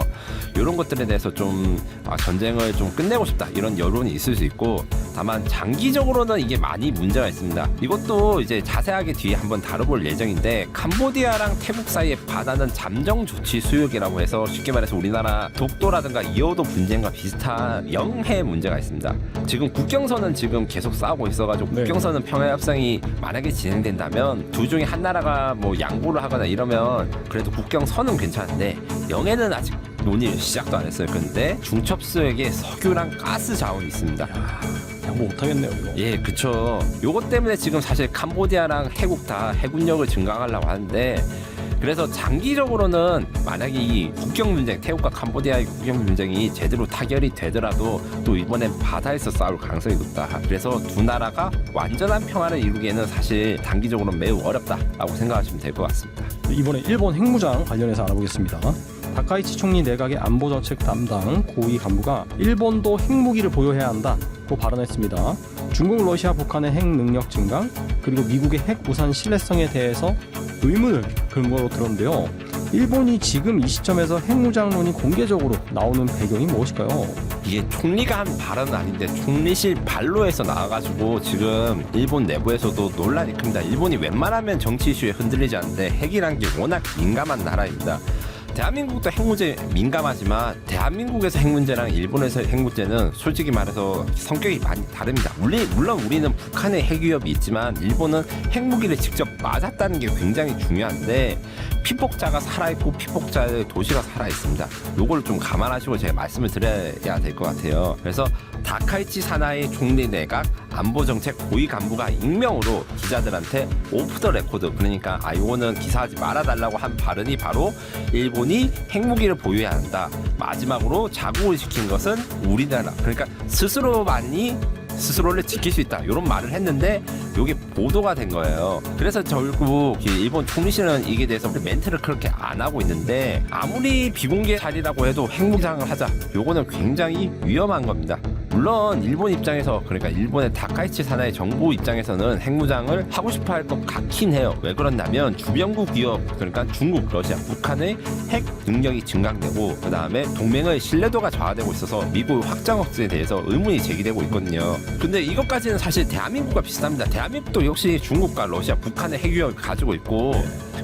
S1: 이런 것들에 대해서 좀 전쟁을 좀 끝내고 싶다 이런 여론이 있을 수 있고, 다만 장기적으로는 이게 많이 문제가 있습니다. 이것도 이제 자세하게 뒤에 한번 다뤄볼 예정인데, 캄보디아랑 태국 사이의 바다는 잠정 조치 수역이라고 해서 쉽게 말해서 우리나라 독도라든가 이오도 분쟁과 비슷한 영해 문제가 있습니다. 지금 국경선은 지금 계속 싸우고 있어가지고,
S2: 네.
S1: 국경선은 평화협상이 만약에 진행된다면 둘 중에 한 나라가 뭐 양보를 하거나 이러면 그래도 국경선은 괜찮은데, 영해는 아직 논의 시작도 안 했어요. 근데 중첩수역에 석유랑 가스 자원이 있습니다.
S2: 양보 못하겠네요 이거.
S1: 예, 그쵸. 요것 때문에 지금 사실 캄보디아랑 태국 다 해군력을 증강하려고 하는데, 그래서 장기적으로는 만약에 이 국경 분쟁, 태국과 캄보디아의 국경 분쟁이 제대로 타결이 되더라도 또 이번엔 바다에서 싸울 가능성이 높다. 그래서 두 나라가 완전한 평화를 이루기에는 사실 단기적으로는 매우 어렵다라고 생각하시면 될 것 같습니다.
S2: 이번에 일본 핵무장 관련해서 알아보겠습니다. 다카이치 총리 내각의 안보정책 담당 고위 간부가 일본도 핵무기를 보유해야 한다고 발언했습니다. 중국, 러시아, 북한의 핵 능력 증강, 그리고 미국의 핵 우산 신뢰성에 대해서 의문을 근거로 들었는데요. 일본이 지금 이 시점에서 핵무장론이 공개적으로 나오는 배경이 무엇일까요?
S1: 이게 총리가 한 발언은 아닌데 총리실 발로에서 나와가지고 지금 일본 내부에서도 논란이 큽니다. 일본이 웬만하면 정치 이슈에 흔들리지 않는데 핵이란 게 워낙 민감한 나라입니다. 대한민국도 핵 문제 민감하지만 대한민국에서 핵 문제랑 일본에서 핵 문제는 솔직히 말해서 성격이 많이 다릅니다. 물론 우리는 북한의 핵 위협이 있지만 일본은 핵무기를 직접 맞았다는 게 굉장히 중요한데, 피폭자가 살아있고 피폭자의 도시가 살아있습니다. 요걸 좀 감안하시고 제가 말씀을 드려야 될 것 같아요. 그래서 다카이치 사나이 총리 내각 안보정책 고위 간부가 익명으로 기자들한테 오프 더 레코드, 그러니까 요거는 기사하지 말아달라고 한 발언이 바로 일본이 핵무기를 보유해야 한다, 마지막으로 자국을 지킨 것은 우리나라, 그러니까 스스로만이 스스로를 지킬 수 있다, 이런 말을 했는데 이게 보도가 된 거예요. 그래서 결국 일본 총리실은 이게 대해서 멘트를 그렇게 안 하고 있는데, 아무리 비공개 자리라고 해도 핵무장을 하자, 요거는 굉장히 위험한 겁니다. 물론 일본 입장에서, 그러니까 일본의 다카이치 사나이 정부 입장에서는 핵무장을 하고 싶어 할 것 같긴 해요. 왜 그러냐면 주변국 위협, 그러니까 중국, 러시아, 북한의 핵 능력이 증강되고, 그 다음에 동맹의 신뢰도가 저하되고 있어서 미국의 확장 억제에 대해서 의문이 제기되고 있거든요. 근데 이것까지는 사실 대한민국과 비슷합니다. 대한민국도 역시 중국과 러시아, 북한의 핵 위협을 가지고 있고,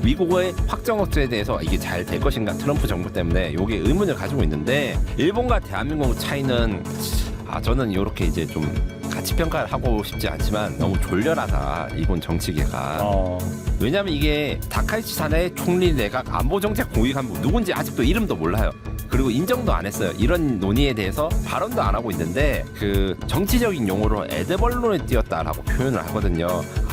S1: 미국의 확정 억제에 대해서 이게 잘 될 것인가 트럼프 정부 때문에 이게 의문을 가지고 있는데 일본과 대한민국 차이는 저는 이렇게 이제 좀 가치 평가를 하고 싶지 않지만 너무 졸렬하다 일본 정치계가. 왜냐면 이게 다카이치 사나의 총리 내각 안보정책 고위 간부 누군지 아직도 이름도 몰라요. 그리고 인정도 안 했어요. 이런 논의에 대해서 발언도 안 하고 있는데 그 정치적인 용어로 에드벌론에 띄었다라고 표현을 하거든요.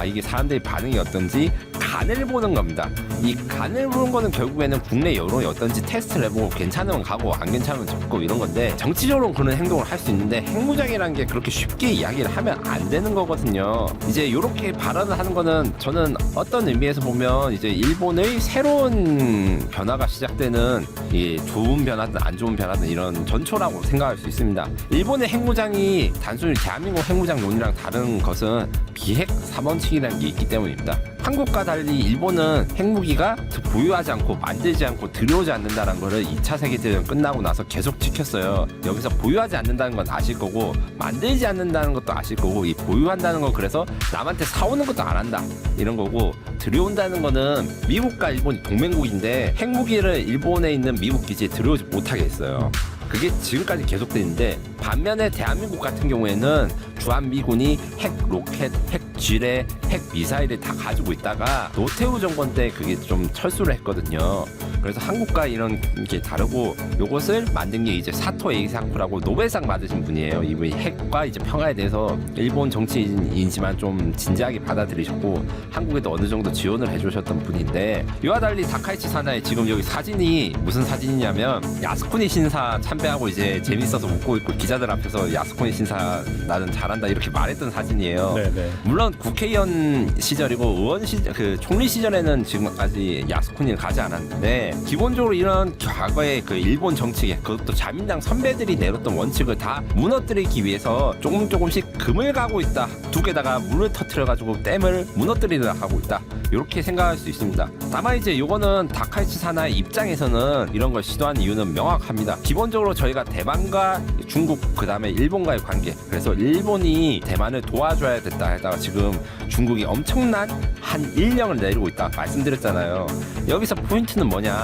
S1: 이게 사람들이 반응이 어떤지 간을 보는 겁니다. 이 간을 보는 거는 결국에는 국내 여론이 어떤지 테스트를 해보고 괜찮으면 가고 안 괜찮으면 접고 이런 건데 정치적으로 그런 행동을 할 수 있는데 핵무장이라는 게 그렇게 쉽게 이야기를 하면 안 되는 거거든요. 이제 이렇게 발언을 하는 거는 저는 어떤 의미에서 보면 이제 일본의 새로운 변화가 시작되는 이 좋은 변화든 안 좋은 변화든 이런 전초라고 생각할 수 있습니다. 일본의 핵무장이 단순히 대한민국 핵무장 논의랑 다른 것은 비핵 3원칙이라는 게 있기 때문입니다. 한국과 달리 일본은 핵무기가 보유하지 않고 만들지 않고 들여오지 않는다는 거를 2차 세계대전 끝나고 나서 계속 지켰어요. 여기서 보유하지 않는다는 건 아실 거고 만들지 않는다는 것도 아실 거고 이 보유한다는 건 그래서 남한테 사오는 것도 안 한다 이런 거고 들여온다는 거는 미국과 일본이 동맹국인데 핵무기를 일본에 있는 미국 기지에 들여오지 못하게 했어요. 그게 지금까지 계속되는데 반면에 대한민국 같은 경우에는 주한미군이 핵 로켓, 핵 지뢰, 핵 미사일을 다 가지고 있다가 노태우 정권 때 그게 좀 철수를 했거든요. 그래서 한국과 이런 게 다르고 요것을 만든 게 이제 사토 에이사쿠라고 노벨상 받으신 분이에요. 이분이 핵과 이제 평화에 대해서 일본 정치인이지만 좀 진지하게 받아들이셨고 한국에도 어느 정도 지원을 해주셨던 분인데 이와 달리 다카이치 사나이 지금 여기 사진이 무슨 사진이냐면 야스쿠니 신사 참배하고 이제 재밌어서 웃고 있고 기자들 앞에서 야스쿠니 신사 나는 잘한다 이렇게 말했던 사진이에요.
S2: 네네.
S1: 물론 국회의원 시절이고 의원 시절 그 총리 시절에는 지금까지 야스쿠니를 가지 않았는데 기본적으로 이런 과거의 그 일본 정치계 그것도 자민당 선배들이 내렸던 원칙을 다 무너뜨리기 위해서 조금씩 금을 가고 있다. 두 개다가 물을 터뜨려가지고 댐을 무너뜨리려 하고 있다. 이렇게 생각할 수 있습니다. 다만 이제 요거는 다카이치 사나의 입장에서는 이런 걸 시도한 이유는 명확합니다. 기본적으로 저희가 대만과 중국 그 다음에 일본과의 관계 그래서 일본이 대만을 도와줘야 됐다 하다가 지금 중국이 엄청난 한 인령을 내리고 있다 말씀드렸잖아요. 여기서 포인트는 뭐냐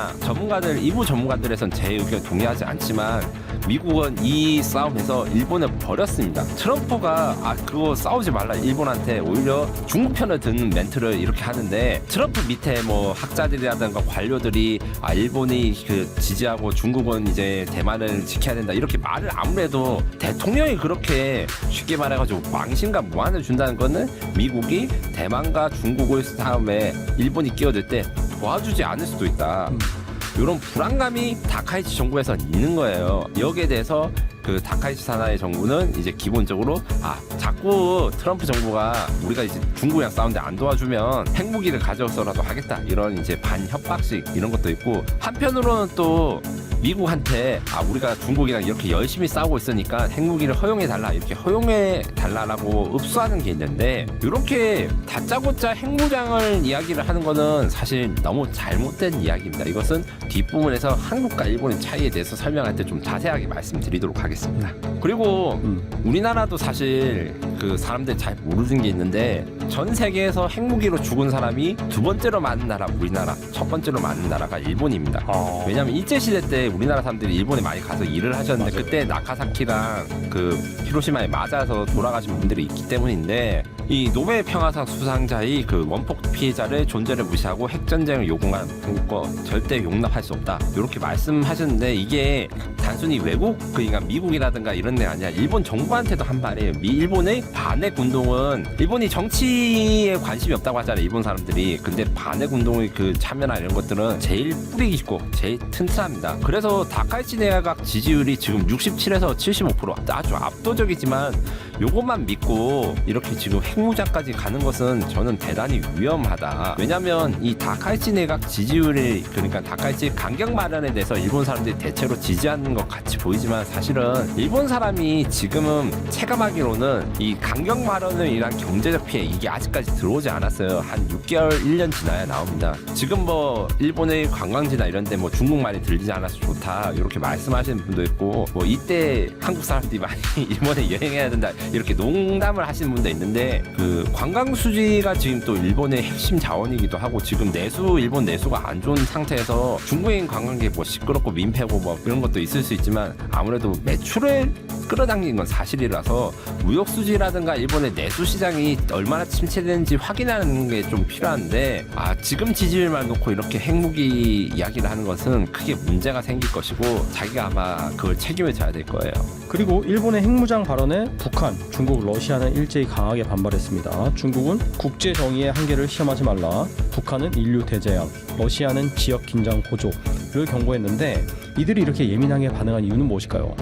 S1: 일부 전문가들에선 제 의견에 동의하지 않지만 미국은 이 싸움에서 일본을 버렸습니다. 트럼프가 그거 싸우지 말라 일본한테 오히려 중국 편을 드는 멘트를 이렇게 하는데 트럼프 밑에 뭐 학자들이라든가 관료들이 일본이 그 지지하고 중국은 이제 대만을 지켜야 된다 이렇게 말을 아무래도 대통령이 그렇게 쉽게 말해가지고 망신과 무한을 준다는 거는 미국이 대만과 중국을 싸움에 일본이 끼어들 때 도와주지 않을 수도 있다. 이런 불안감이 다카이치 정부에서 있는 거예요. 여기에 대해서 그 다카이치 사나이 정부는 이제 기본적으로 자꾸 트럼프 정부가 우리가 이제 중국이랑 싸우는데 안 도와주면 핵무기를 가져서라도 하겠다 이런 이제 반협박식 이런 것도 있고 한편으로는 또 미국한테 우리가 중국이랑 이렇게 열심히 싸우고 있으니까 핵무기를 허용해달라 이렇게 허용해달라고 읍수하는 게 있는데 이렇게 다짜고짜 핵무장을 이야기를 하는 거는 사실 너무 잘못된 이야기입니다. 이것은 뒷부분에서 한국과 일본의 차이에 대해서 설명할 때 좀 자세하게 말씀드리도록 하겠습니다. 그리고 우리나라도 사실 그 사람들 잘 모르는 게 있는데 전 세계에서 핵무기로 죽은 사람이 두 번째로 많은 나라 우리나라, 첫 번째로 많은 나라가 일본입니다. 왜냐하면 일제시대 때 우리나라 사람들이 일본에 많이 가서 일을 하셨는데 맞아요. 그때 나카사키랑 그 히로시마에 맞아서 돌아가신 분들이 있기 때문인데 이 노벨 평화상 수상자의 그 원폭 피해자를 존재를 무시하고 핵전쟁을 요구한 한국과 절대 용납할 수 없다 이렇게 말씀하셨는데 이게 단순히 외국 그러니까 미국이라든가 이런 데 아니라 일본 정부한테도 한 말이에요. 일본의 반핵 운동은 일본이 정치에 관심이 없다고 하잖아요. 일본 사람들이. 근데 반핵 운동의 그 참여나 이런 것들은 제일 뿌리 깊고 제일 튼튼합니다. 그래서 다카이치 내각 지지율이 지금 67에서 75% 아주 압도적이지만 요것만 믿고 이렇게 지금 핵무장까지 가는 것은 저는 대단히 위험하다. 왜냐면 이 다카이치 내각 지지율이 그러니까 다카이치 강경 마련에 대해서 일본 사람들이 대체로 지지하는 것 같이 보이지만 사실은 일본 사람이 지금은 체감하기로는 이 강경 마련을 위한 경제적 피해 이게 아직까지 들어오지 않았어요. 한 6개월 1년 지나야 나옵니다. 지금 뭐 일본의 관광지나 이런 데 뭐 중국말이 들리지 않아서 좋다 이렇게 말씀하시는 분도 있고 뭐 이때 한국 사람들이 많이 일본에 여행해야 된다 이렇게 농담을 하시는 분도 있는데 그 관광 수지가 지금 또 일본의 핵심 자원이기도 하고 지금 일본 내수가 안 좋은 상태에서 중국인 관광객 뭐 시끄럽고 민폐고 뭐 그런 것도 있을 수 있지만 아무래도 매출을 끌어당긴 건 사실이라서 무역 수지라든가 일본의 내수 시장이 얼마나 침체되는지 확인하는 게 좀 필요한데 지금 지지율만 놓고 이렇게 핵무기 이야기를 하는 것은 크게 문제가 생길 것이고 자기가 아마 그걸 책임을 져야 될 거예요.
S2: 그리고 일본의 핵무장 발언에 북한, 중국, 러시아는 일제히 강하게 반발했습니다. 중국은 국제 정의의 한계를 시험하지 말라, 북한은 인류 대재앙, 러시아는 지역 긴장 고조를 경고했는데 이들이 이렇게 예민하게 반응한 이유는 무엇일까요?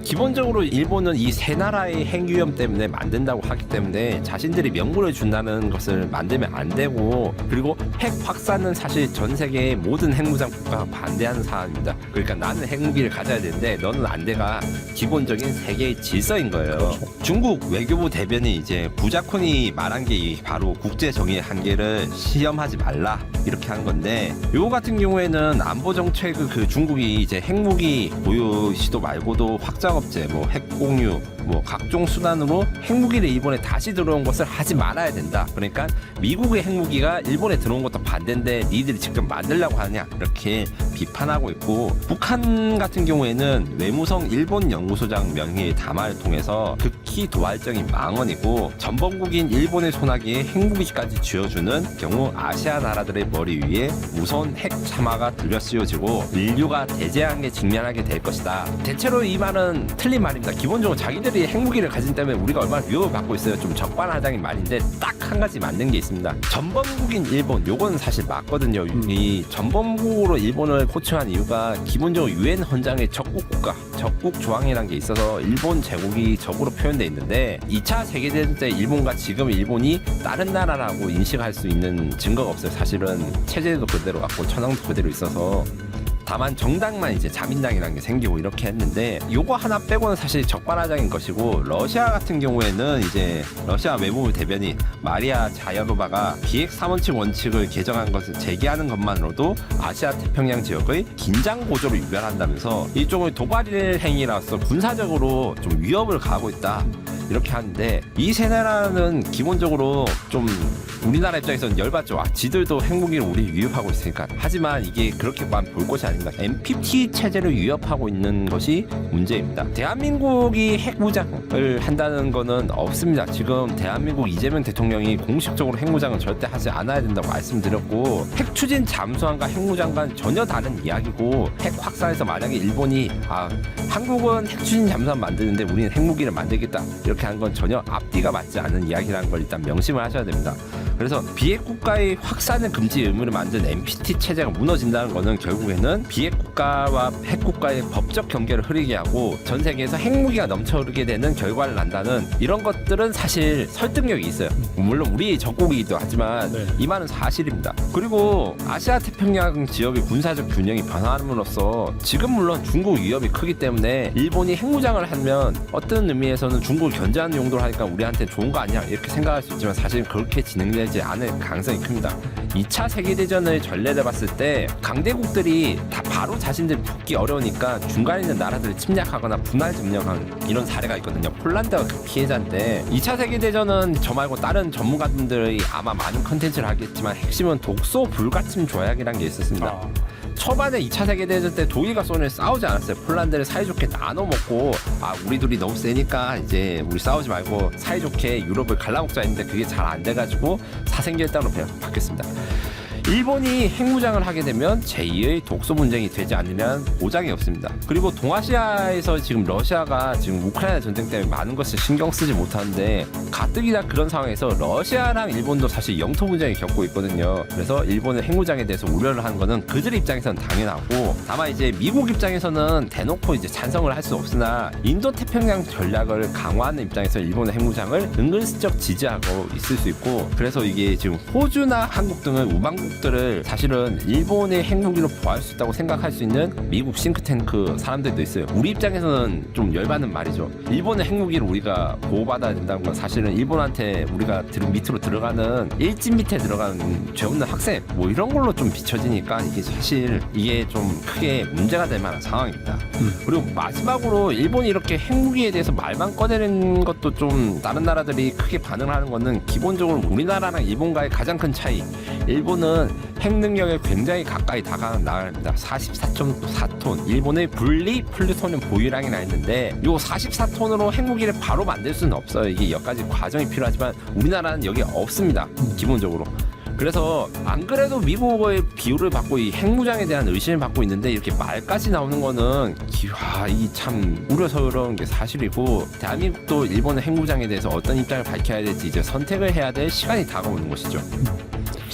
S1: 기본적으로 일본은 이 세 나라의 핵 위험 때문에 만든다고 하기 때문에 자신들이 명분을 준다는 것을 만들면 안 되고, 그리고 핵 확산은 사실 전 세계의 모든 핵무장 국가가 반대하는 사안입니다. 그러니까 나는 핵무기를 가져야 되는데 너는 안 돼가 기본적인 세계의 질서인 거예요.
S2: 그렇죠.
S1: 중국 외교부 대변이 이제 부자콘이 말한 게 바로 국제 정의의 한계를 시험하지 말라 이렇게 한 건데, 요 같은 경우에는 안보 정책을 그 중국이 이제 핵무기 보유 시도 말고도 확장 업체, 뭐 핵공유, 뭐 각종 수단으로 핵무기를 일본에 다시 들어온 것을 하지 말아야 된다. 그러니까 미국의 핵무기가 일본에 들어온 것도 반대인데 니들이 직접 만들려고 하냐 이렇게 비판하고 있고, 북한 같은 경우에는 외무성 일본 연구소장 명의의 담화를 통해서 극히 도발적인 망언이고, 전범국인 일본의 소나기에 핵무기까지 쥐어주는 경우 아시아 나라들의 머리 위에 무서운 핵 참화가 들려 씌워지고 인류가 대재앙에 직면하게 될 것이다. 대체로 이 말은 틀린 말입니다. 기본적으로 자기들이 핵무기를 가진 때문에 우리가 얼마나 위협을 받고 있어요. 좀 적반하장인 말인데 딱 한 가지 맞는 게 있습니다. 전범국인 일본, 요건 사실 맞거든요. 이 전범국으로 일본을 호칭한 이유가 기본적으로 유엔 헌장의 적국 국가, 적국 조항이라는 게 있어서 일본 제국이 적으로 표현되어 있는데, 2차 세계대전 때 일본과 지금 일본이 다른 나라라고 인식할 수 있는 증거가 없어요. 사실은 체제도 그대로 갖고 천황도 그대로 있어서, 다만 정당만 이제 자민당이라는 게 생기고 이렇게 했는데, 요거 하나 빼고는 사실 적반하장인 것이고, 러시아 같은 경우에는 이제 러시아 외무부 대변인 마리아 자야로바가 비핵 3원칙 원칙을 개정한 것을 제기하는 것만으로도 아시아 태평양 지역의 긴장 고조를 유발한다면서 일종의 도발 행위라서 군사적으로 좀 위협을 가하고 있다 이렇게 하는데, 이 세 나라는 기본적으로 좀 우리나라 입장에서는 열받죠. 지들도 핵무기를 우리 위협하고 있으니까. 하지만 이게 그렇게만 볼 것이 아닙니다. NPT 체제를 위협하고 있는 것이 문제입니다. 대한민국이 핵무장을 한다는 거는 없습니다. 지금 대한민국 이재명 대통령이 공식적으로 핵무장은 절대 하지 않아야 된다고 말씀드렸고, 핵 추진 잠수함과 핵무장과는 전혀 다른 이야기고, 핵 확산에서 만약에 일본이 한국은 핵 추진 잠수함 만드는데 우리는 핵무기를 만들겠다 이렇게 한 건 전혀 앞뒤가 맞지 않는 이야기라는 걸 일단 명심을 하셔야 됩니다. 그래서 비핵 국가의 확산을 금지 의무를 만든 NPT 체제가 무너진다는 것은 결국에는 비핵 국가와 핵 국가의 법적 경계를 흐리게 하고 전 세계에서 핵무기가 넘쳐 흐르게 되는 결과를 난다는, 이런 것들은 사실 설득력이 있어요. 물론 우리 적국이기도 하지만 이 말은 사실입니다. 그리고 아시아 태평양 지역의 군사적 균형이 변함으로써 지금 물론 중국 위협이 크기 때문에 일본이 핵무장을 하면 어떤 의미에서는 중국을 견제하는 용도로 하니까 우리한테 좋은 거 아니야 이렇게 생각할 수 있지만, 사실은 그렇게 진행되지 않을 가능성이 큽니다. 2차 세계대전의 전례를 봤을 때 강대국들이 다 바로 자신들이 붙기 어려우니까 중간에 있는 나라들을 침략하거나 분할 점령한 이런 사례가 있거든요. 폴란드가 그 피해자인데, 2차 세계대전은 저 말고 다른 전문가분들이 아마 많은 컨텐츠를 하겠지만 핵심은 독소 불가침 조약이라는 게 있었습니다. 초반에 2차 세계대전 때 독일과 소련이 싸우지 않았어요. 폴란드를 사이좋게 나눠 먹고, 우리 둘이 너무 세니까 이제 우리 싸우지 말고 사이좋게 유럽을 갈라먹자 했는데 그게 잘 안 돼가지고 사생결단으로 바뀌었습니다. 일본이 핵무장을 하게 되면 제2의 독소 분쟁이 되지 않으면 보장이 없습니다. 그리고 동아시아에서 지금 러시아가 지금 우크라이나 전쟁 때문에 많은 것을 신경 쓰지 못하는데, 가뜩이나 그런 상황에서 러시아랑 일본도 사실 영토 분쟁을 겪고 있거든요. 그래서 일본의 핵무장에 대해서 우려를 하는 거는 그들 입장에서는 당연하고, 다만 이제 미국 입장에서는 대놓고 이제 찬성을 할 수 없으나 인도 태평양 전략을 강화하는 입장에서 일본의 핵무장을 은근슬쩍 지지하고 있을 수 있고, 그래서 이게 지금 호주나 한국 등은 우방국 것들을 사실은 일본의 핵무기로 보호할 수 있다고 생각할 수 있는 미국 싱크탱크 사람들도 있어요. 우리 입장에서는 좀 열받는 말이죠. 일본의 핵무기를 우리가 보호받아야 된다는 건 사실은 일본한테 우리가 밑으로 들어가는 일진 밑에 들어가는 죄 없는 학생 뭐 이런 걸로 좀 비춰지니까 이게 사실 이게 좀 크게 문제가 될 만한 상황입니다. 그리고 마지막으로 일본이 이렇게 핵무기에 대해서 말만 꺼내는 것도 좀 다른 나라들이 크게 반응을 하는 거는 기본적으로 우리나라랑 일본과의 가장 큰 차이. 일본은 핵 능력에 굉장히 가까이 다가가는 나라입니다. 44.4톤. 일본의 분리 플루토늄 보유량이나 있는데 요 44톤으로 핵무기를 바로 만들 수는 없어요. 이게 몇 가지 과정이 필요하지만 우리나라는 여기 없습니다. 기본적으로. 그래서 안 그래도 미국의 비호를 받고 이 핵무장에 대한 의심을 받고 있는데 이렇게 말까지 나오는 거는 이 참 우려스러운 게 사실이고 대한민국도 일본의 핵무장에 대해서 어떤 입장을 밝혀야 될지 이제 선택을 해야 될 시간이 다가오는 것이죠.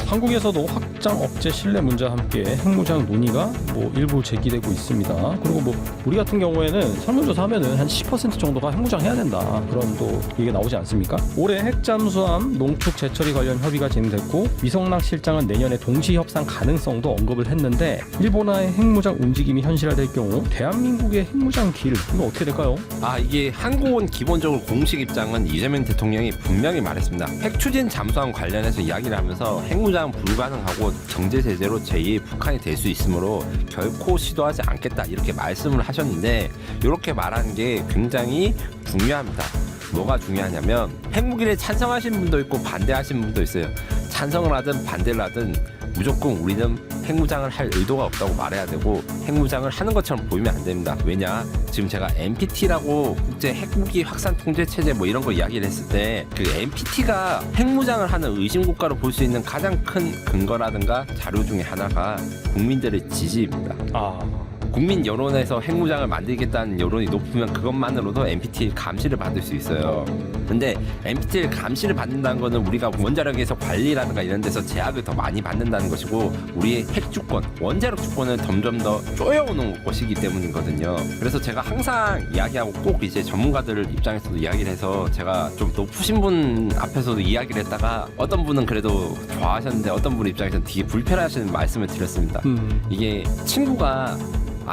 S2: 한국에서도 확장 억제 신뢰 문제와 함께 핵무장 논의가 일부 제기되고 있습니다. 그리고 우리 같은 경우에는 설문조사하면은 한 10% 정도가 핵무장 해야 된다 그런 또 얘기 나오지 않습니까? 올해 핵잠수함 농축 재처리 관련 협의가 진행됐고 위성락 실장은 내년에 동시 협상 가능성도 언급을 했는데 일본화의 핵무장 움직임이 현실화될 경우 대한민국의 핵무장 길 이거 어떻게 될까요?
S1: 이게 한국은 기본적으로 공식 입장은 이재명 대통령이 분명히 말했습니다. 핵추진 잠수함 관련해서 이야기를 하면서 핵무장 불가능하고 경제 제재로 제2의 북한이 될 수 있으므로 결코 시도하지 않겠다 이렇게 말씀을 하셨는데 이렇게 말하는 게 굉장히 중요합니다. 뭐가 중요하냐면 핵무기를 찬성하시는 분도 있고 반대하시는 분도 있어요. 찬성을 하든 반대를 하든 무조건 우리는 핵무장을 할 의도가 없다고 말해야 되고 핵무장을 하는 것처럼 보이면 안 됩니다. 왜냐? 지금 제가 NPT라고 국제 핵무기 확산 통제 체제 뭐 이런 거 이야기를 했을 때 그 NPT가 핵무장을 하는 의심 국가로 볼 수 있는 가장 큰 근거라든가 자료 중에 하나가 국민들의 지지입니다. 국민 여론에서 핵무장을 만들겠다는 여론이 높으면 그것만으로도 NPT 감시를 받을 수 있어요. 근데 NPT 감시를 받는다는 거는 우리가 원자력에서 관리라든가 이런 데서 제약을 더 많이 받는다는 것이고 우리의 핵 주권, 원자력 주권을 점점 더 쪼여오는 것이기 때문이거든요. 그래서 제가 항상 이야기하고 꼭 이제 전문가들 입장에서도 이야기를 해서 제가 좀 높으신 분 앞에서도 이야기를 했다가 어떤 분은 그래도 좋아하셨는데 어떤 분 입장에서는 되게 불편하시는 말씀을 드렸습니다. 이게 친구가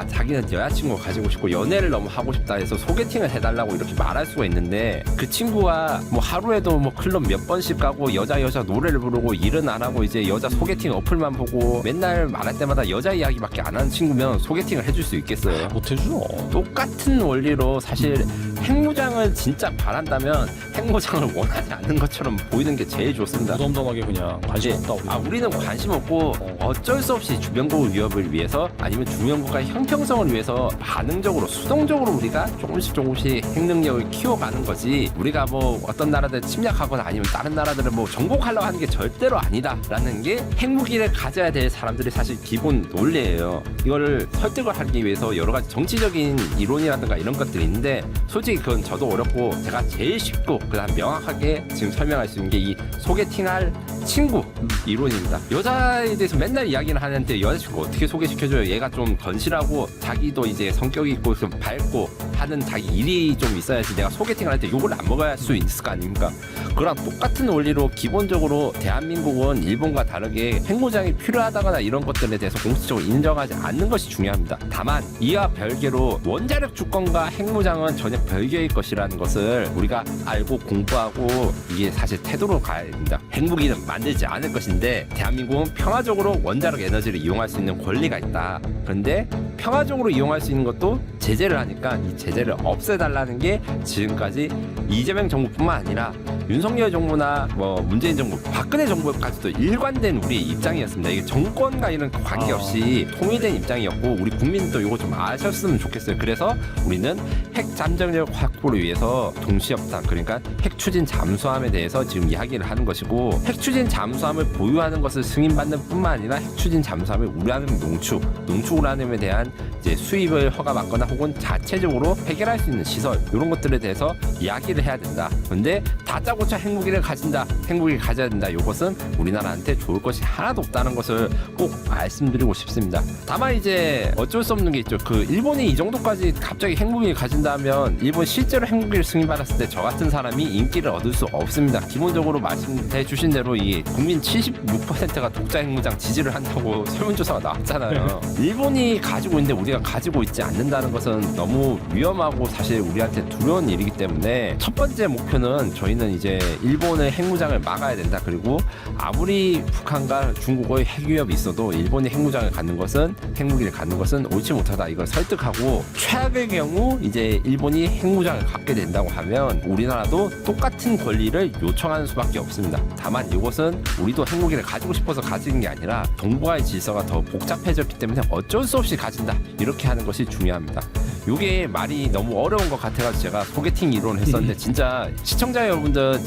S1: 자기는 여자친구 가지고 싶고 연애를 너무 하고 싶다 해서 소개팅을 해달라고 이렇게 말할 수가 있는데 그 친구가 하루에도 클럽 몇 번씩 가고 여자 노래를 부르고 일은 안 하고 이제 여자 소개팅 어플만 보고 맨날 말할 때마다 여자 이야기밖에 안 하는 친구면 소개팅을 해줄 수 있겠어요?
S2: 못 해주죠.
S1: 똑같은 원리로 사실 핵무장을 진짜 바란다면 핵무장을 원하지 않는 것처럼 보이는 게 제일 좋습니다.
S2: 무덤덤하게 그냥 관심 없다.
S1: 우리는 관심 없고 어쩔 수 없이 주변국 위협을 위해서 아니면 주변국가의 형평성을 위해서 반응적으로 수동적으로 우리가 조금씩 핵능력을 키워가는 거지 우리가 어떤 나라들 침략하거나 아니면 다른 나라들을 정복하려고 하는 게 절대로 아니다라는 게 핵무기를 가져야 될 사람들이 사실 기본 논리예요. 이거를 설득을 하기 위해서 여러 가지 정치적인 이론이라든가 이런 것들이 있는데 솔직히 그건 저도 어렵고 제가 제일 쉽고 그다음 명확하게 지금 설명할 수 있는 게 이 소개팅할 친구 이론입니다. 여자에 대해서 맨날 이야기를 하는데 여자친구 어떻게 소개시켜줘요? 얘가 좀 건실하고 자기도 이제 성격이 있고 좀 밝고 하는 자기 일이 좀 있어야지 내가 소개팅을 할 때 욕을 안 먹어야 수 있을 거 아닙니까? 그랑 똑같은 원리로 기본적으로 대한민국은 일본과 다르게 핵무장이 필요하다거나 이런 것들에 대해서 공식적으로 인정하지 않는 것이 중요합니다. 다만 이와 별개로 원자력 주권과 핵무장은 전혀 별개의 것이라는 것을 우리가 알고 공부하고 이게 사실 태도로 가야 됩니다. 핵무기는 만들지 않을 것인데 대한민국은 평화적으로 원자력 에너지를 이용할 수 있는 권리가 있다. 그런데 평화적으로 이용할 수 있는 것도 제재를 하니까 이 제재를 없애달라는 게 지금까지 이재명 정부뿐만 아니라 윤석열 정부나 문재인 정부, 박근혜 정부까지도 일관된 우리의 입장이었습니다. 이게 정권과 이런 관계없이 통일된 입장이었고 우리 국민도 이거 좀 아셨으면 좋겠어요. 그래서 우리는 핵 잠정력 확보를 위해서 동시협상 그러니까 핵 추진 잠수함에 대해서 지금 이야기를 하는 것이고 핵 추진 잠수함을 보유하는 것을 승인받는 뿐만 아니라 핵 추진 잠수함을 우라늄 농축 우라늄에 대한 이제 수입을 허가받거나 혹은 자체적으로 해결할 수 있는 시설 이런 것들에 대해서 이야기를 해야 된다. 그런데 다짜고짜 핵무기를 가져야 된다. 이것은 우리나라한테 좋을 것이 하나도 없다는 것을 꼭 말씀드리고 싶습니다. 다만 이제 어쩔 수 없는 게 있죠. 일본이 이 정도까지 갑자기 핵무기를 가진다면 일본 실제로 핵무기를 승인받았을 때 저 같은 사람이 인기를 얻을 수 없습니다. 기본적으로 말씀해 주신 대로 이 국민 76%가 독자 핵무장 지지를 한다고 설문조사가 나왔잖아요. 일본이 가지고 있는데 우리가 가지고 있지 않는다는 것은 너무 위험하고 사실 우리한테 두려운 일이기 때문에 첫 번째 목표는 저희는 이제 일본의 핵무장을 막아야 된다. 그리고 아무리 북한과 중국의 핵위협이 있어도 일본이 핵무장을 갖는 것은 핵무기를 갖는 것은 옳지 못하다. 이걸 설득하고 최악의 경우 이제 일본이 핵무장을 갖게 된다고 하면 우리나라도 똑같은 권리를 요청하는 수밖에 없습니다. 다만 이것은 우리도 핵무기를 가지고 싶어서 가지는 게 아니라 동북아의 질서가 더 복잡해졌기 때문에 어쩔 수 없이 가진다. 이렇게 하는 것이 중요합니다. 요게 말이 너무 어려운 것 같아가지고 제가 소개팅 이론을 했었는데 진짜 시청자 여러분들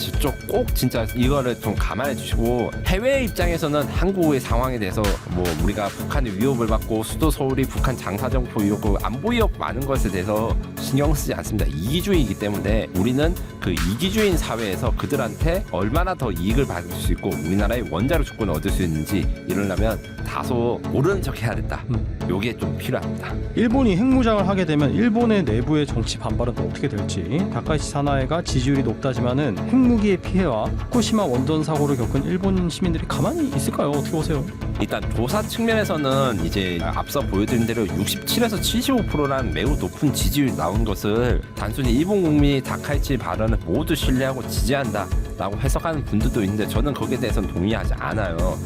S1: 꼭 진짜 이거를 좀 감안해 주시고 해외 입장에서는 한국의 상황에 대해서 뭐 우리가 북한의 위협을 받고 수도 서울이 북한 장사정포 위협, 안보 위협 많은 것에 대해서 신경 쓰지 않습니다. 이기주의이기 때문에 우리는 그 이기주의인 사회에서 그들한테 얼마나 더 이익을 받을 수 있고 우리나라의 원자력 주권을 얻을 수 있는지 이러려면 다소 모르는 척 해야 된다. 요게 좀 필요합니다.
S2: 일본이 핵무장을 하게 되면 일본의 내부의 정치 반발은 또 어떻게 될지. 다카이치 사나에가 지지율이 높다지만은 핵무기의 피해와 후쿠시마 원전 사고를 겪은 일본 시민들이 가만히 있을까요? 어떻게 보세요?
S1: 일단 조사 측면에서는 이제 앞서 보여드린 대로 67에서 75%라는 매우 높은 지지율이 나온 것을 단순히 일본 국민이 다카이치 발언을 모두 신뢰하고 지지한다라고 해석하는 분들도 있는데 저는 거기에 대해서는 동의하지 않아요.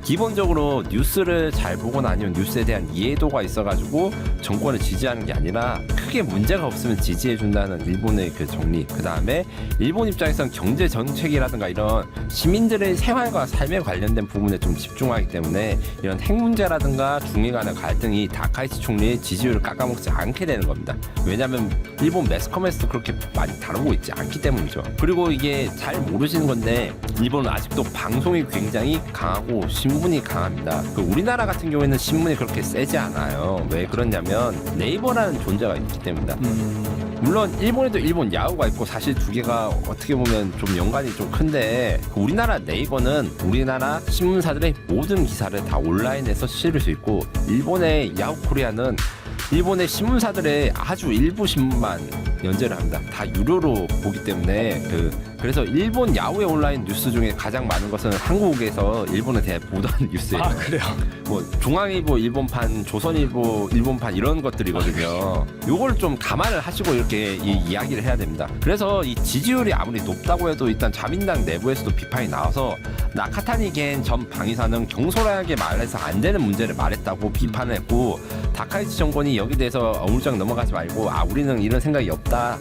S1: 기본적으로 뉴스를 잘 보거나 아니면 뉴스에 대한 이해도가 있어가지고 정권을 지지하는 게 아니라 크게 문제가 없으면 지지해준다는 일본의 그 정리, 그 다음에 일본 입장에서는 경제 정책이라든가 이런 시민들의 생활과 삶에 관련된 부분에 좀 집중하기 때문에 이런 핵 문제라든가 중일 간의 갈등이 다카이치 총리의 지지율을 깎아먹지 않게 되는 겁니다. 왜냐하면 일본 매스컴에서도 그렇게 많이 다루고 있지 않기 때문이죠. 그리고 이게 잘 모르시는 건데 일본은 아직도 방송이 굉장히 강하고 신문이 강합니다. 우리나라 같은 경우에는 신문이 그렇게 세지 않아요. 왜 그러냐면 네이버라는 존재가 있기 때문이다. 물론 일본에도 일본 야후가 있고 사실 두 개가 어떻게 보면 좀 연관이 좀 큰데 우리나라 네이버는 우리나라 신문사들의 모든 기사를 다 온라인에서 실을 수 있고 일본의 야후 코리아는 일본의 신문사들의 아주 일부 신문만 연재를 합니다. 다 유료로 보기 때문에 그래서 일본 야후의 온라인 뉴스 중에 가장 많은 것은 한국에서 일본에 대해 보던 뉴스예요.
S2: 아 그래요?
S1: 뭐 중앙일보 일본판, 조선일보 일본판 이런 것들이거든요. 요걸 좀 감안을 하시고 이렇게 이야기를 해야 됩니다. 그래서 이 지지율이 아무리 높다고 해도 일단 자민당 내부에서도 비판이 나와서 나카타니 겐 전 방위사는 경솔하게 말해서 안 되는 문제를 말했다고 비판을 했고 다카이치 정권이 여기 대해서 어물쩍 넘어가지 말고 우리는 이런 생각이 없다.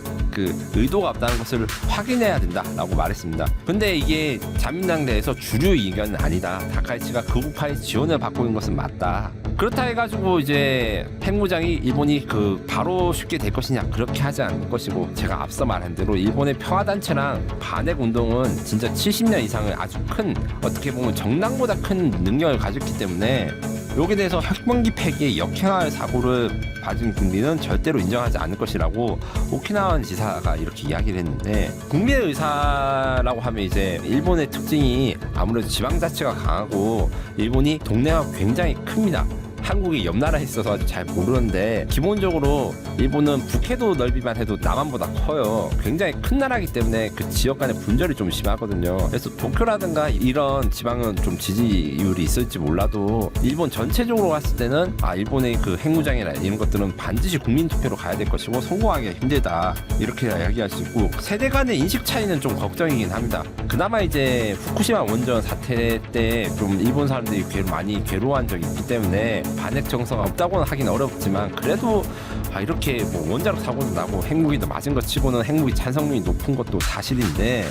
S1: 의도가 없다는 것을 확인해야 된다라고 말했습니다. 근데 이게 자민당 내에서 주류 의견은 아니다. 다카이치가 극우파의 지원을 받고 있는 것은 맞다. 그렇다 해가지고 이제 핵무장이 일본이 바로 쉽게 될 것이냐 그렇게 하지 않을 것이고 제가 앞서 말한 대로 일본의 평화단체랑 반핵 운동은 진짜 70년 이상을 아주 큰 어떻게 보면 정당보다 큰 능력을 가졌기 때문에 여기에 대해서 핵병기 폐기의 역행할 사고를 받은 국민은 절대로 인정하지 않을 것이라고 오키나와 지사가 이렇게 이야기를 했는데 국민의 의사라고 하면 이제 일본의 특징이 아무래도 지방자치가 강하고 일본이 동네가 굉장히 큽니다. 한국이 옆 나라에 있어서 잘 모르는데 기본적으로 일본은 북해도 넓이만 해도 남한보다 커요. 굉장히 큰 나라이기 때문에 그 지역 간의 분절이 좀 심하거든요. 그래서 도쿄라든가 이런 지방은 좀 지지율이 있을지 몰라도 일본 전체적으로 봤을 때는 일본의 핵무장이나 이런 것들은 반드시 국민투표로 가야 될 것이고 성공하기가 힘들다 이렇게 이야기할 수 있고 세대 간의 인식 차이는 좀 걱정이긴 합니다. 그나마 이제 후쿠시마 원전 사태 때 좀 일본 사람들이 많이 괴로워한 적이 있기 때문에 반핵 정서가 없다고는 하긴 어렵지만 그래도 이렇게 뭐 원자력 사고도 나고 핵무기도 맞은 것 치고는 핵무기 찬성률이 높은 것도 사실인데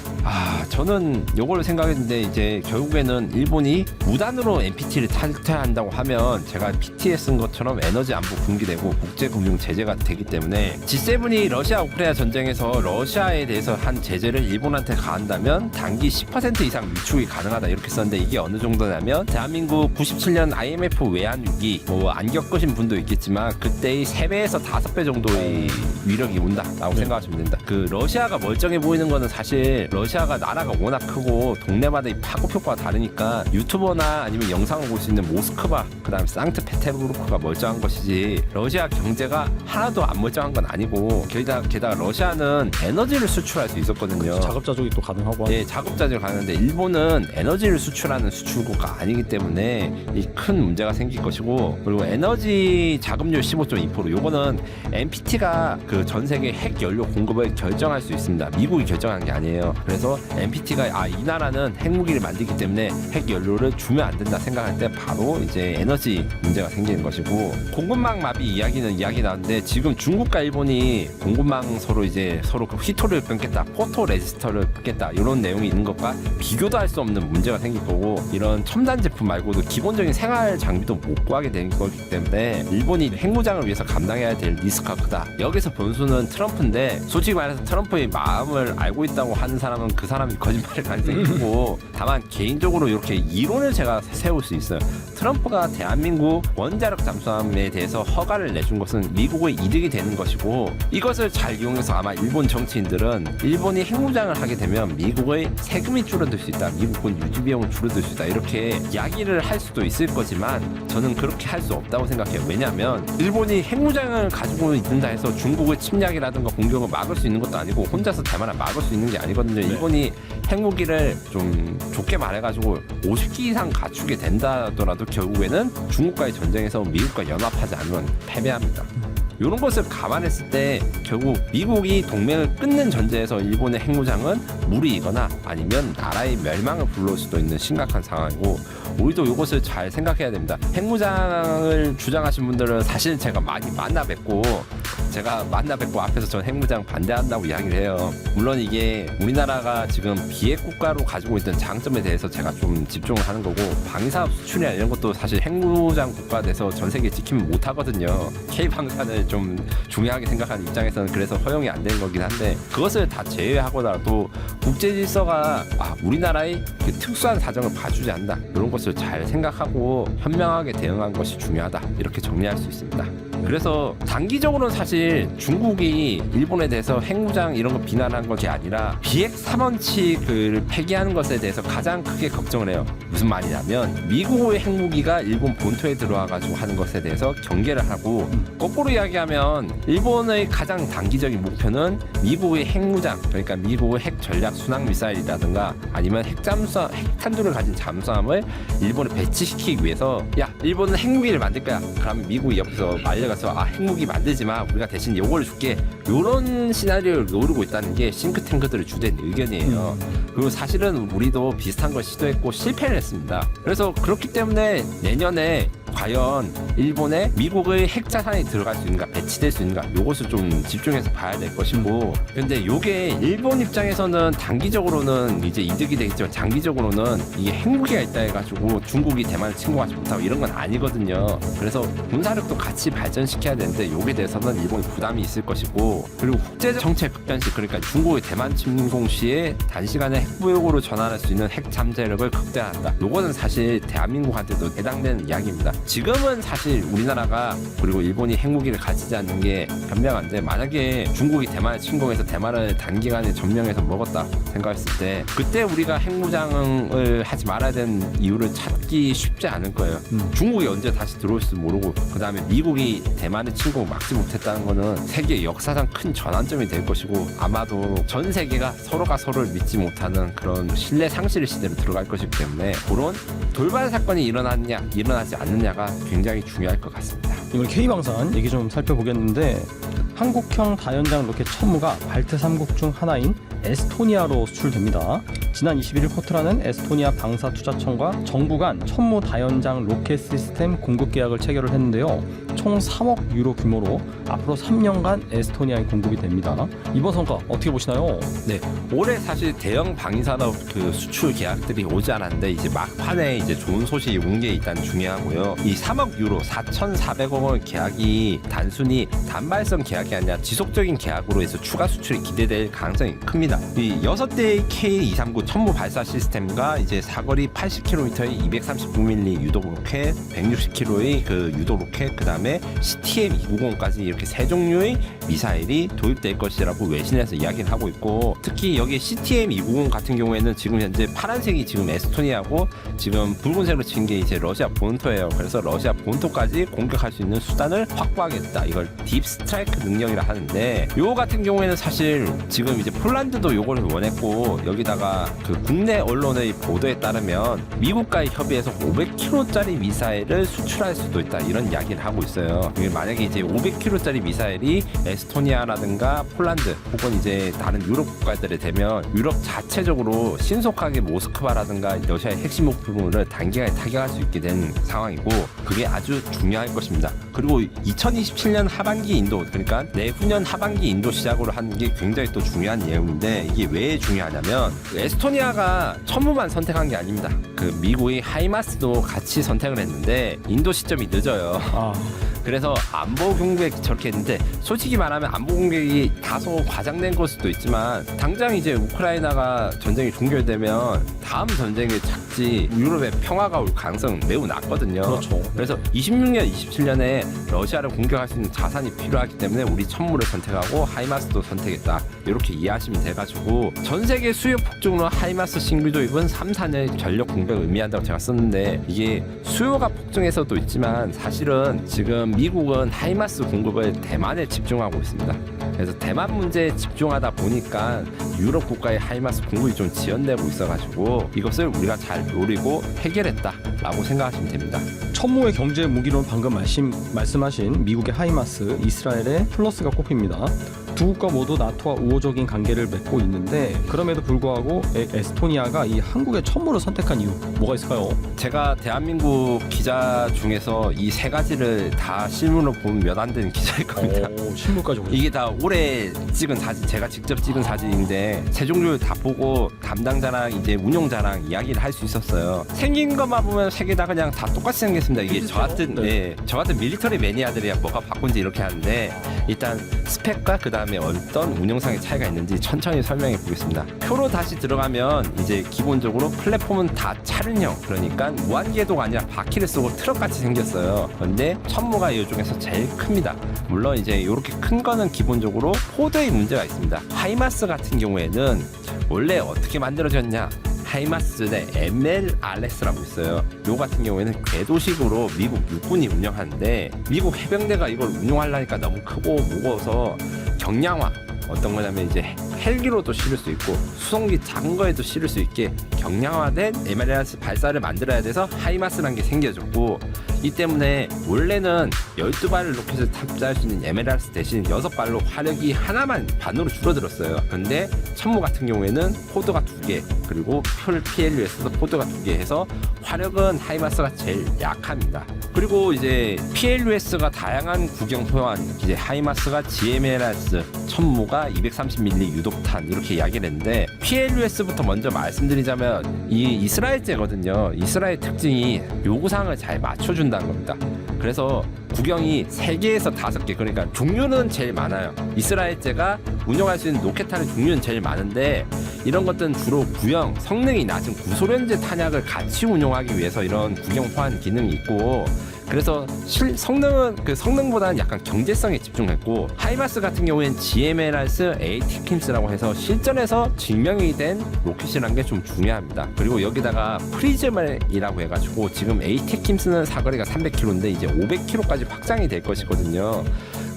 S1: 저는 요걸 생각했는데 이제 결국에는 일본이 무단으로 NPT를 탈퇴한다고 하면 제가 PT에 쓴 것처럼 에너지 안보 붕괴되고 국제금융 제재가 되기 때문에 G7이 러시아 우크라이나 전쟁에서 러시아에 대해서 한 제재를 일본한테 가한다면 단기 10% 이상 위축이 가능하다 이렇게 썼는데 이게 어느 정도냐면 대한민국 97년 IMF 외환 위기 뭐 안 겪으신 분도 있겠지만 그때의 3배에서 5배 정도의 위력이 온다라고 생각하시면 된다. 그 러시아가 멀쩡해 보이는 거는 사실 러시아가 나라가 워낙 크고 동네마다 이 파급 효과가 다르니까 유튜버나 아니면 영상을 볼 수 있는 모스크바 그다음에 상트페테르부르크가 멀쩡한 것이지 러시아 경제가 하나도 안 멀쩡한 건 아니고 게다가 러시아는 에너지를 수출할 수 있었거든요.
S2: 자급자족이 또 가능하고
S1: 예, 자급자족 가는데 일본은 에너지를 수출하는 수출국가 아니기 때문에 이 큰 문제가 생길 것이고 그리고 에너지 자금률 15.2% 요거는 NPT가 그 전 세계 핵 연료 공급을 결정할 수 있습니다. 미국이 결정한 게 아니에요. 그래서 NPT가 이 나라는 핵무기를 만들기 때문에 핵 연료를 주면 안 된다 생각할 때 바로 이제 에너지 문제가 생기는 것이고 공급망 마비 이야기 나왔는데 지금 중국과 일본이 공급망 서로 그 히토를 끊겠다, 포토 레지스터를 끊겠다 이런 내용이 있는 것과 비교도 할 수 없는 문제가 생길 거고 이런 첨단 제품 말고도 기본적인 생활 장비도 못 구하게 되는 거기 때문에 일본이 핵무장을 위해서 감당해야 될 리스크가 크다. 여기서 변수는 트럼프인데 솔직히 말해서 트럼프의 마음을 알고 있다고 하는 사람은 그 사람이 거짓말을 가능성이 크고 다만 개인적으로 이렇게 이론을 제가 세울 수 있어요. 트럼프가 대한민국 원자력 잠수함에 대해서 허가를 내준 것은 미국의 이득이 되는 것이고 이것을 잘 이용해서 아마 일본 정치인들은 일본이 핵무장을 하게 되면 미국의 세금이 줄어들 수 있다. 미국은 유지 비용을 줄어들 수 있다. 이렇게 이야기를 할 수도 있을 거지만 저는 그렇게 할 수 없다고 생각해요. 왜냐하면 일본이 핵무장을 가지고 있는다 해서 중국의 침략이라든가 공격을 막을 수 있는 것도 아니고 혼자서 대만을 막을 수 있는 게 아니거든요. 일본이 핵무기를 좀 좋게 말해가지고 50기 이상 갖추게 된다더라도 결국에는 중국과의 전쟁에서 미국과 연합하지 않으면 패배합니다. 이런 것을 감안했을 때 결국 미국이 동맹을 끊는 전제에서 일본의 핵무장은 무리이거나 아니면 나라의 멸망을 불러올 수도 있는 심각한 상황이고 우리도 이것을 잘 생각해야 됩니다. 핵무장을 주장하신 분들은 사실 제가 많이 만나 뵙고 앞에서 전 핵무장 반대한다고 이야기를 해요. 물론 이게 우리나라가 지금 비핵 국가로 가지고 있는 장점에 대해서 제가 좀 집중을 하는 거고 방위사업 수출이나 이런 것도 사실 핵무장 국가 돼서 전 세계 지키면 못 하거든요. K방산을 좀 중요하게 생각하는 입장에서는 그래서 허용이 안 되는 거긴 한데 그것을 다 제외하고라도 국제 질서가 우리나라의 그 특수한 사정을 봐주지 않는다. 이런 것을 잘 생각하고 현명하게 대응한 것이 중요하다. 이렇게 정리할 수 있습니다. 그래서 단기적으로는 사실 중국이 일본에 대해서 핵무장 이런 거 비난한 것이 아니라 비핵 3원칙을 폐기하는 것에 대해서 가장 크게 걱정을 해요. 무슨 말이냐면 미국의 핵무기가 일본 본토에 들어와가지고 하는 것에 대해서 경계를 하고 거꾸로 이야기하면 일본의 가장 단기적인 목표는 미국의 핵무장 그러니까 미국의 핵 전략 순항 미사일이라든가 아니면 핵탄두를 가진 잠수함을 일본에 배치시키기 위해서 일본은 핵무기를 만들 거야. 그러면 미국이 옆에서 말려가서 핵무기 만들지 마. 우리가 대신 요걸 줄게. 요런 시나리오를 노리고 있다는 게 싱크탱크들의 주된 의견이에요. 그리고 사실은 우리도 비슷한 걸 시도했고 실패를 했습니다. 그래서 그렇기 때문에 내년에 과연 일본에 미국의 핵 자산이 들어갈 수 있는가 배치될 수 있는가 요것을 좀 집중해서 봐야 될 것이고 근데 요게 일본 입장에서는 단기적으로는 이제 이득이 되겠지만 장기적으로는 이게 핵무기가 있다 해가지고 중국이 대만을 침공하지 못하고 이런 건 아니거든요. 그래서 군사력도 같이 발전시켜야 되는데 요게 대해서는 일본이 부담이 있을 것이고 그리고 국제적 정책 급변식 그러니까 중국의 대만 침공 시에 단시간에 핵무역으로 전환할 수 있는 핵 잠재력을 극대화한다. 요거는 사실 대한민국한테도 해당되는 이야기입니다. 지금은 사실 우리나라가 그리고 일본이 핵무기를 가지지 않는 게 현명한데 만약에 중국이 대만을 침공해서 대만을 단기간에 점령해서 먹었다 생각했을 때 그때 우리가 핵무장을 하지 말아야 되는 이유를 찾기 쉽지 않을 거예요. 중국이 언제 다시 들어올지도 모르고 그 다음에 미국이 대만의 침공을 막지 못했다는 거는 세계 역사상 큰 전환점이 될 것이고 아마도 전 세계가 서로가 서로를 믿지 못하는 그런 신뢰 상실 시대로 들어갈 것이기 때문에 그런 돌발 사건이 일어나느냐 일어나지 않느냐가 굉장히 중요할 것 같습니다.
S2: 이번 K방산 얘기 좀 살펴보겠는데 한국형 다연장 로켓 천무가 발트 3국 중 하나인 에스토니아로 수출됩니다. 지난 21일 포트라는 에스토니아 방사투자청과 정부 간 천무 다연장 로켓 시스템 공급 계약을 체결을 했는데요. 총 3억 유로 규모로 앞으로 3년간 에스토니아에 공급이 됩니다. 이번 성과 어떻게 보시나요?
S1: 네, 올해 사실 대형 방위산업 그 수출 계약들이 오지 않았는데 이제 막판에 이제 좋은 소식이 온 게 일단 중요하고요. 이 3억 유로 4,400억 원 계약이 단순히 단발성 계약이 아니라 지속적인 계약으로 해서 추가 수출이 기대될 가능성이 큽니다. 이 6대의 K239 천무 발사 시스템과 이제 사거리 80km의 239mm 유도 로켓, 160km의 그 유도 로켓, 그 다음에 그다음에 CTM-290까지 이렇게 세 종류의 미사일이 도입될 것이라고 외신에서 이야기를 하고 있고, 특히 여기 CTM-290 같은 경우에는 지금 현재 파란색이 지금 에스토니아고 지금 붉은색으로 친 게 이제 러시아 본토예요. 그래서 러시아 본토까지 공격할 수 있는 수단을 확보하겠다. 이걸 딥 스트라이크 능력이라 하는데, 요 같은 경우에는 사실 지금 이제 폴란드도 요거를 원했고, 여기다가 그 국내 언론의 보도에 따르면 미국과의 협의해서 500km짜리 미사일을 수출할 수도 있다, 이런 이야기를 하고 있어요. 이게 만약에 이제 500km짜리 미사일이 에스토니아라든가 폴란드 혹은 이제 다른 유럽 국가들에 되면 유럽 자체적으로 신속하게 모스크바라든가 러시아의 핵심 목표물을 단기간에 타격할 수 있게 된 상황이고, 그게 아주 중요할 것입니다. 그리고 2027년 하반기 인도, 그러니까 내후년 하반기 인도 시작으로 하는 게 굉장히 또 중요한 내용인데, 이게 왜 중요하냐면 그 에스토니아가 천무만 선택한 게 아닙니다. 그 미국의 하이마스도 같이 선택을 했는데 인도 시점이 늦어요. 그래서 안보 공백 저렇게 했는데, 솔직히 말하면 안보 공백이 다소 과장된 걸 수도 있지만, 당장 이제 우크라이나가 전쟁이 종결되면 다음 전쟁에 착지 유럽의 평화가 올 가능성은 매우 낮거든요.
S2: 그렇죠.
S1: 그래서 26년, 27년에 러시아를 공격할 수 있는 자산이 필요하기 때문에 우리 천무를 선택하고 하이마스도 선택했다, 이렇게 이해하시면 돼가지고, 전 세계 수요 폭증으로 하이마스 신규 도입은 3, 4년의 전력 공백을 의미한다고 제가 썼는데, 이게 수요가 폭증해서도 있지만 사실은 지금 미국은 하이마스 공급을 대만에 집중하고 있습니다. 그래서 대만 문제에 집중하다 보니까 유럽 국가의 하이마스 공급이 좀 지연되고 있어가지고 이것을 우리가 잘 노리고 해결했다라고 생각하시면 됩니다.
S2: 천무의 경제 무기로는 방금 말씀하신 미국의 하이마스, 이스라엘의 플러스가 꼽힙니다. 두 국가 모두 나토와 우호적인 관계를 맺고 있는데, 그럼에도 불구하고 에스토니아가 이 한국의 천무를 선택한 이유 뭐가 있을까요?
S1: 제가 대한민국 기자 중에서 이 세 가지를 다 실물로 보면 몇 안 되는 기자일 겁니다.
S2: 실물까지 보셨어요?
S1: 이게 다 올해 찍은 사진, 제가 직접 찍은 사진인데 세 종류를 다 보고 담당자랑 이제 운용자랑 이야기를 할 수 있었어요. 생긴 것만 보면 세 개 다 그냥 다 똑같이 생겼습니다. 이게 저 같은 저 같은 밀리터리 매니아들이야 뭐가 바꾼지 이렇게 하는데, 일단 스펙과 그 다음에 어떤 운영상의 차이가 있는지 천천히 설명해 보겠습니다. 표로 다시 들어가면 이제 기본적으로 플랫폼은 다 차륜형, 그러니까 무한궤도가 아니라 바퀴를 쓰고 트럭같이 생겼어요. 그런데 천무가 이 중에서 제일 큽니다. 물론 이제 이렇게 큰 거는 기본적으로 포드의 문제가 있습니다. 하이마스 같은 경우에는 원래 어떻게 만들어졌냐, 하이마스의 MLRS라고 있어요. 요 같은 경우에는 궤도식으로 미국 육군이 운영하는데, 미국 해병대가 이걸 운용하려니까 너무 크고 무거워서 경량화, 어떤 거냐면 이제 헬기로도 실을 수 있고 수송기 작은 거에도 실을 수 있게 경량화된 MLRS 발사를 만들어야 돼서 하이마스라는 게 생겨졌고, 이 때문에 원래는 12발 로켓을 탑재할 수 있는 MLRS 대신 6발로 화력이 하나만 반으로 줄어들었어요. 근데 천무 같은 경우에는 포드가 2개, 그리고 PLUS도 포드가 2개 해서 화력은 하이마스가 제일 약합니다. 그리고 이제 PLUS가 다양한 구경 소환, 이제 하이마스가 GMLRS, 천무가 230mm 유독탄, 이렇게 이야기를 했는데, PLUS부터 먼저 말씀드리자면 이 이스라엘제거든요. 이스라엘 특징이 요구사항을 잘 맞춰준다는 겁니다. 그래서 구경이 3개에서 5개, 그러니까 종류는 제일 많아요. 이스라엘제가 운영할 수 있는 로켓탄의 종류는 제일 많은데, 이런 것들은 주로 구형, 성능이 낮은 구소련제 탄약을 같이 운용하기 위해서 이런 구경 호환 기능이 있고, 그래서 성능은 그 성능보다는 약간 경제성에 집중했고, 하이마스 같은 경우에는 GMLRS ATACMS라고 해서 실전에서 증명이 된 로켓이라는 게 좀 중요합니다. 그리고 여기다가 프리즘이라고 해가지고 지금 ATACMS는 사거리가 300km인데 이제 500km까지 확장이 될 것이거든요.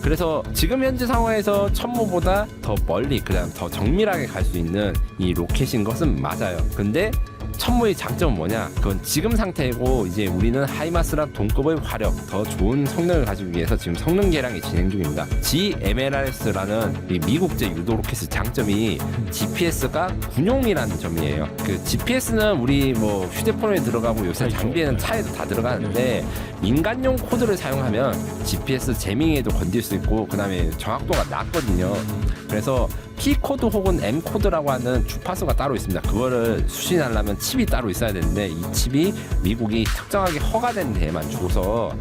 S1: 그래서 지금 현재 상황에서 천무보다 더 멀리, 그다음 더 정밀하게 갈 수 있는 이 로켓인 것은 맞아요. 근데 천무의 장점은 뭐냐? 그건 지금 상태이고, 이제 우리는 하이마스랑 동급의 화력, 더 좋은 성능을 가지기 위해서 지금 성능 개량이 진행 중입니다. GMLRS라는 이 미국제 유도 로켓의 장점이 GPS가 군용이라는 점이에요. 그 GPS는 우리 뭐 휴대폰에 들어가고 요새 장비에는 차에도 다 들어가는데, 민간용 코드를 사용하면 GPS 재밍에도 건들 수 있고, 그 다음에 정확도가 낮거든요. 그래서 P코드 혹은 M코드라고 하는 주파수가 따로 있습니다. 그거를 수신하려면 칩이 따로 있어야 되는데, 이 칩이 미국이 특정하게 허가된 데에만 주고서,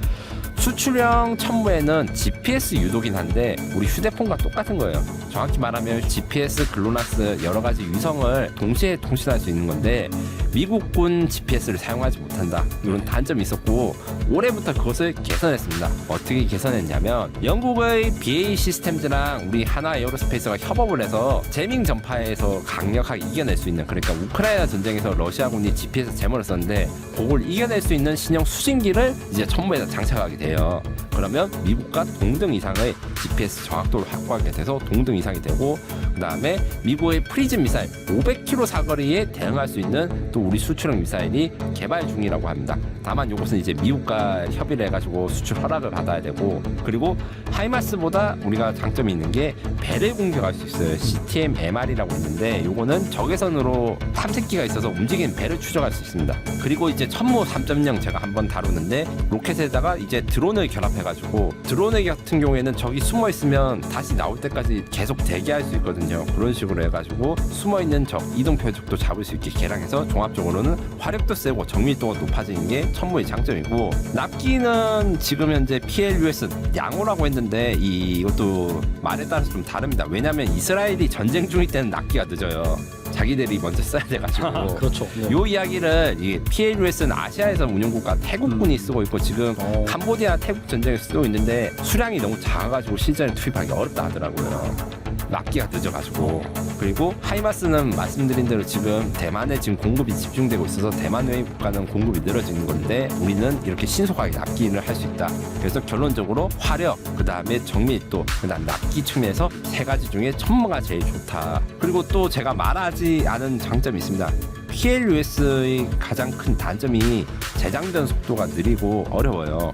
S1: 수출형 천무에는 GPS 유도긴 한데 우리 휴대폰과 똑같은 거예요. 정확히 말하면 GPS, 글로나스 여러 가지 위성을 동시에 통신할 수 있는 건데 미국군 GPS를 사용하지 못한다. 이런 단점이 있었고 올해부터 그것을 개선했습니다. 어떻게 개선했냐면 영국의 BAE 시스템즈랑 우리 하나 에어로스페이스가 협업을 해서 제밍 전파에서 강력하게 이겨낼 수 있는, 그러니까 우크라이나 전쟁에서 러시아군이 GPS 제모를 썼는데 그걸 이겨낼 수 있는 신형 수신기를 이제 천무에다 장착하게 돼요. 그러면 미국과 동등 이상의 GPS 정확도를 확보하게 돼서 동등 이상이 되고, 그 다음에 미국의 프리즘 미사일 500km 사거리에 대응할 수 있는 또 우리 수출형 미사일이 개발 중이라고 합니다. 다만 이것은 이제 미국과 협의를 해가지고 수출 허락을 받아야 되고, 그리고 하이마스보다 우리가 장점이 있는 게 배를 공격할 수 있어요. CTM-MR이라고 있는데 요거는 적외선으로 탐색기가 있어서 움직이는 배를 추적할 수 있습니다. 그리고 이제 천무 3.0 제가 한번 다루는데 로켓에다가 이제 드론을 결합해가지고 드론 같은 경우에는 저기 숨어 있으면 다시 나올 때까지 계속 대기할 수 있거든요. 그런 식으로 해가지고 숨어 있는 적, 이동 표적도 잡을 수 있게 개량해서 종합적으로는 화력도 세고 정밀도가 높아지는 게 천무의 장점이고, 납기는 지금 현재 PLUS 양호라고 했는데 이것도 말에 따라서 좀 다릅니다. 왜냐하면 이스라엘이 전쟁 중일 때는 납기가 늦어요. 자기들이 먼저 써야 돼가지고.
S2: 그렇죠. 네.
S1: 요 이야기를 이 PLUS는 아시아에서 운용국가 태국군이 쓰고 있고 지금 캄보디아 태국 전쟁에 쓰고 있는데 수량이 너무 작아가지고 실전에 투입하기 어렵다 하더라고요. 납기가 늦어가지고. 그리고 하이마스는 말씀드린 대로 지금 대만에 지금 공급이 집중되고 있어서 대만 외의 국가는 공급이 늘어지는 건데 우리는 이렇게 신속하게 납기를 할 수 있다. 그래서 결론적으로 화력, 그 다음에 정밀도, 그 다음 납기 측면에서 세 가지 중에 천무가 제일 좋다. 그리고 또 제가 말하지 않은 장점이 있습니다. PLUS의 가장 큰 단점이 재장전 속도가 느리고 어려워요.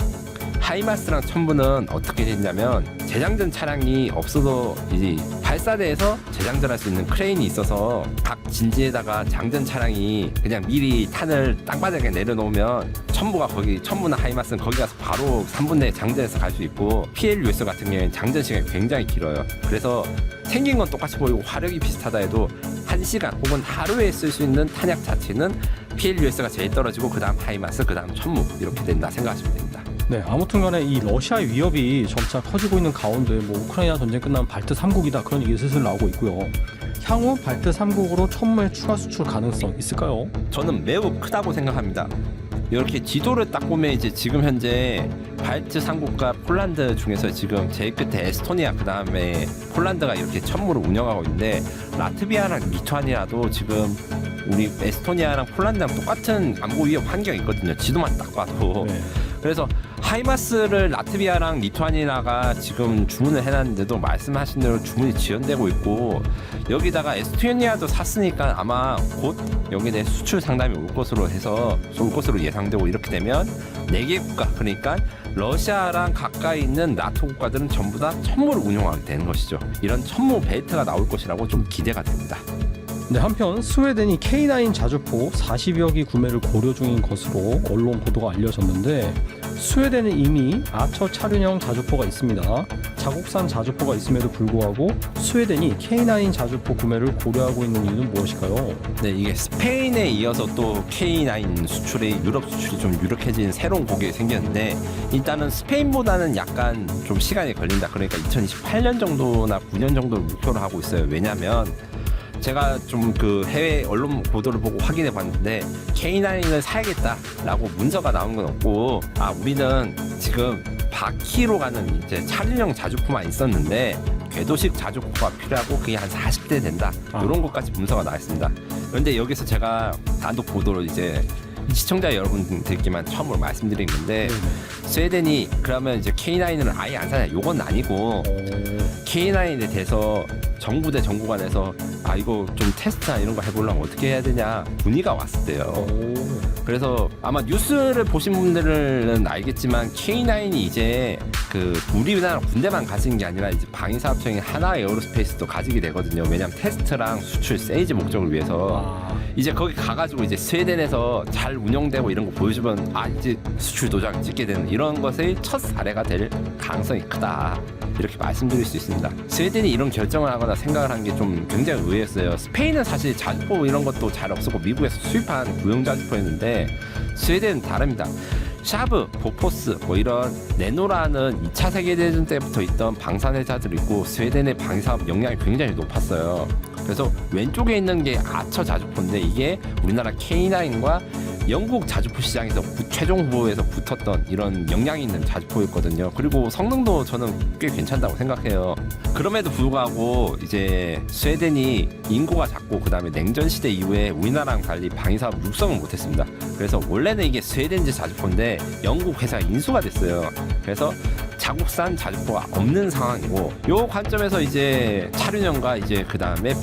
S1: 하이마스랑 천부는 어떻게 됐냐면 재장전 차량이 없어도 이제 발사대에서 재장전할 수 있는 크레인이 있어서 각 진지에다가 장전 차량이 그냥 미리 탄을 땅바닥에 내려놓으면 천부나 하이마스는 거기 가서 바로 3분 내에 장전해서 갈 수 있고, PLUS 같은 경우에는 장전 시간이 굉장히 길어요. 그래서 생긴 건 똑같이 보이고 화력이 비슷하다 해도 1시간 혹은 하루에 쓸 수 있는 탄약 자체는 PLUS가 제일 떨어지고 그 다음 하이마스, 그 다음 천무 이렇게 된다 생각하시면 됩니다.
S2: 네, 아무튼간에 이 러시아의 위협이 점차 커지고 있는 가운데 뭐 우크라이나 전쟁 끝나면 발트 3국이다 그런 얘기 슬슬 나오고 있고요. 향후 발트 3국으로 천무의 추가 수출 가능성 있을까요?
S1: 저는 매우 크다고 생각합니다. 이렇게 지도를 딱 보면 이제 지금 현재 발트 3국과 폴란드 중에서 지금 제일 끝에 에스토니아, 그 다음에 폴란드가 이렇게 천무를 운영하고 있는데 라트비아랑 리투아니아도 지금 우리 에스토니아랑 폴란드랑 똑같은 안보 위협 환경이 있거든요. 지도만 딱 봐도.
S2: 네.
S1: 그래서 하이마스를 라트비아랑 리투아니아가 지금 주문을 해놨는데도 말씀하신 대로 주문이 지연되고 있고, 여기다가 에스토니아도 샀으니까 아마 곧 여기에 대해 수출 상담이 올 것으로 예상되고, 이렇게 되면 4개 국가, 그러니까 러시아랑 가까이 있는 나토 국가들은 전부 다 천무를 운용하게 되는 것이죠. 이런 천무 벨트가 나올 것이라고 좀 기대가 됩니다.
S2: 네, 한편 스웨덴이 K9 자주포 40여 기 구매를 고려 중인 것으로 언론 보도가 알려졌는데, 스웨덴은 이미 아처 차륜형 자주포가 있습니다. 자국산 자주포가 있음에도 불구하고 스웨덴이 K9 자주포 구매를 고려하고 있는 이유는 무엇일까요?
S1: 네, 이게 스페인에 이어서 또 K9 수출이 유럽 수출이 좀 유력해진 새로운 고객이 생겼는데, 일단은 스페인보다는 약간 좀 시간이 걸린다. 그러니까 2028년 정도나 9년 정도를 목표로 하고 있어요. 왜냐하면 제가 좀 그 해외 언론 보도를 보고 확인해 봤는데 K9을 사야겠다라고 문서가 나온 건 없고, 우리는 지금 바퀴로 가는 이제 차륜형 자주포만 있었는데 궤도식 자주포가 필요하고 그게 한 40대 된다, 이런 것까지 문서가 나와 있습니다. 그런데 여기서 제가 단독 보도를 이제 시청자 여러분들께만 처음으로 말씀드린 건데, 스웨덴이 그러면 이제 K9을 아예 안 사냐, 요건 아니고 K9에 대해서 정부 대 정부 간에서 이거 좀 테스트나 이런 거 해보려면 어떻게 해야 되냐 문의가 왔을 때요. 그래서 아마 뉴스를 보신 분들은 알겠지만 K9이 이제 그 우리나라 군대만 가지는 게 아니라 이제 방위사업청인 하나 에어로스페이스도 가지게 되거든요. 왜냐하면 테스트랑 수출 세이즈 목적을 위해서 이제 거기 가가지고 이제 스웨덴에서 잘 운영되고 이런 거 보여주면 이제 수출 도장 찍게 되는 이런 것의 첫 사례가 될 가능성이 크다, 이렇게 말씀드릴 수 있습니다. 스웨덴이 이런 결정을 하거나 생각을 한 게 좀 굉장히 의외였어요. 스페인은 사실 자주포 이런 것도 잘 없었고 미국에서 수입한 구형 자주포였는데 스웨덴은 다릅니다. 샤브, 보포스 뭐 이런 네노라는 2차 세계대전 때부터 있던 방산회사들이 있고 스웨덴의 방위사업 역량이 굉장히 높았어요. 그래서 왼쪽에 있는 게 아처 자주포인데 이게 우리나라 K9과 영국 자주포 시장에서 최종 후보에서 붙었던 이런 역량이 있는 자주포였거든요. 그리고 성능도 저는 꽤 괜찮다고 생각해요. 그럼에도 불구하고 이제 스웨덴이 인구가 작고 그 다음에 냉전 시대 이후에 우리나라랑 달리 방위사업 육성을 못했습니다. 그래서 원래는 이게 스웨덴제 자주포인데 영국 회사가 인수가 됐어요. 그래서 자국산 자주포가 없는 상황이고 요 관점에서 이제 차륜형과 이제 그 다음에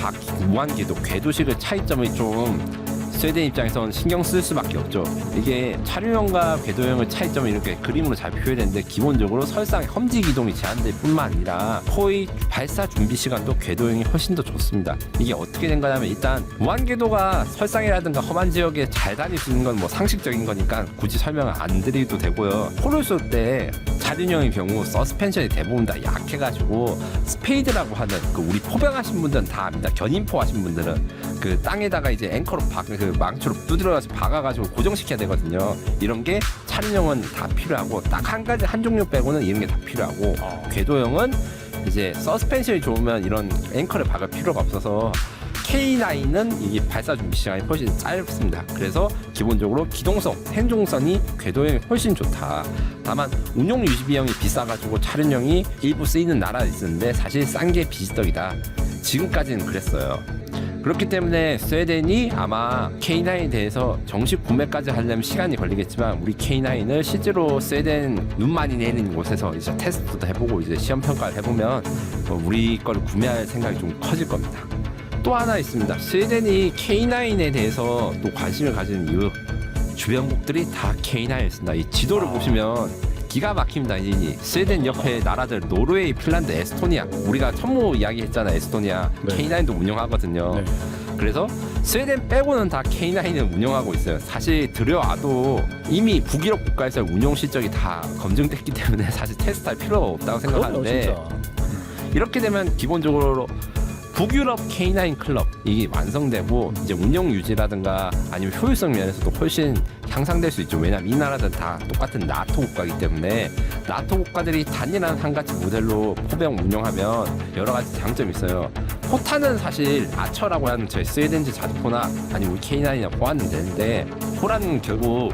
S1: 무한궤도 궤도식의 차이점이 좀 스웨덴 입장에서는 신경 쓸 수밖에 없죠. 이게 차륜형과 궤도형의 차이점을 이렇게 그림으로 잘 표현했는데 기본적으로 설상의 험지 기동이 제한될 뿐만 아니라 포의 발사 준비 시간도 궤도형이 훨씬 더 좋습니다. 이게 어떻게 된 거냐면 일단 무한궤도가 설상이라든가 험한 지역에 잘 다닐 수 있는 건 뭐 상식적인 거니까 굳이 설명을 안 드려도 되고요. 포를 쏠 때 차륜형의 경우 서스펜션이 대부분 다 약해가지고 스페이드라고 하는 그 우리 포병하신 분들은 다 압니다. 견인포 하신 분들은 그 땅에다가 이제 앵커로 그 망치로 두드려가지고 박아가지고 고정시켜야 되거든요. 이런 게 차륜형은 다 필요하고 딱 한 가지 한 종류 빼고는 이런 게 다 필요하고 궤도형은 이제 서스펜션이 좋으면 이런 앵커를 박을 필요가 없어서 K9은 이게 발사 준비 시간이 훨씬 짧습니다. 그래서 기본적으로 기동성, 생존성이 궤도형이 훨씬 좋다. 다만 운용 유지 비용이 비싸가지고 차륜형이 일부 쓰이는 나라가 있었는데 사실 싼 게 비지떡이다. 지금까지는 그랬어요. 그렇기 때문에 스웨덴이 아마 K9에 대해서 정식 구매까지 하려면 시간이 걸리겠지만 우리 K9을 실제로 스웨덴 눈 많이 내리는 곳에서 이제 테스트도 해보고 이제 시험 평가를 해보면 우리 거를 구매할 생각이 좀 커질 겁니다. 또 하나 있습니다. 스웨덴이 K9에 대해서 또 관심을 가지는 이유 주변국들이 다 K9였습니다. 이 지도를 보시면 기가 막힙니다. 이 스웨덴 옆에 나라들 노르웨이, 핀란드, 에스토니아 우리가 천모 이야기했잖아. 에스토니아
S2: 네.
S1: K9도 운영하거든요.
S2: 네.
S1: 그래서 스웨덴 빼고는 다 K9을 운영하고 있어요. 사실 들여와도 이미 북유럽 국가에서 운용 실적이 다 검증됐기 때문에 사실 테스트할 필요가 없다고 생각하는데
S2: 진짜.
S1: 이렇게 되면 기본적으로 북유럽 K9 클럽 이게 완성되고 이제 운영 유지라든가 아니면 효율성 면에서도 훨씬 향상될 수 있죠. 왜냐면 이 나라들은 다 똑같은 나토 국가이기 때문에 나토 국가들이 단일한 한 가지 모델로 포병 운영하면 여러 가지 장점이 있어요. 포탄은 사실 아처라고 하는 저희 스웨덴제 자주포나 아니면 우리 K9이나 보았는 되는데 포라는 결국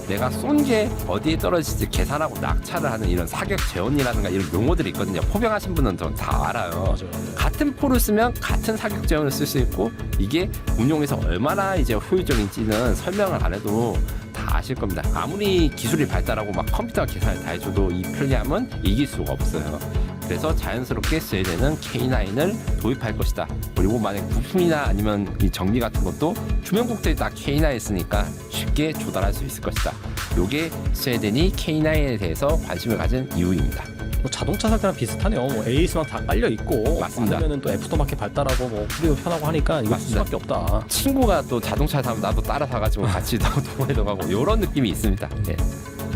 S1: 내가 쏜 게 어디에 떨어질지 계산하고 낙차를 하는 이런 사격 재원이라든가 이런 용어들이 있거든요. 포병하신 분은 다 알아요.
S2: 맞아요.
S1: 같은 포를 쓰면 같은 사격 재원을 쓸 수 있고 이게 운용에서 얼마나 이제 효율적인지는 설명을 안 해도 다 아실 겁니다. 아무리 기술이 발달하고 막 컴퓨터 계산을 다 해줘도 이 편리함은 이길 수가 없어요. 그래서 자연스럽게 스웨덴은 K9을 도입할 것이다. 그리고 만약 부품이나 아니면 이 정비 같은 것도 주변국들이 다 K9을 쓰니까 쉽게 조달할 수 있을 것이다. 요게 스웨덴이 K9에 대해서 관심을 가진 이유입니다.
S2: 뭐 자동차 살 때랑 비슷하네요. 뭐 AS만 다 깔려 있고
S1: 맞습니다.
S2: 아니면은 또 애프터마켓 발달하고 뭐 프리오 편하고 하니까 이거 쓸
S1: 맞습니다.
S2: 수밖에 없다.
S1: 친구가 또 자동차 사면 나도 따라 사가지고 같이 동호회도 가고 이런 느낌이 있습니다. 네.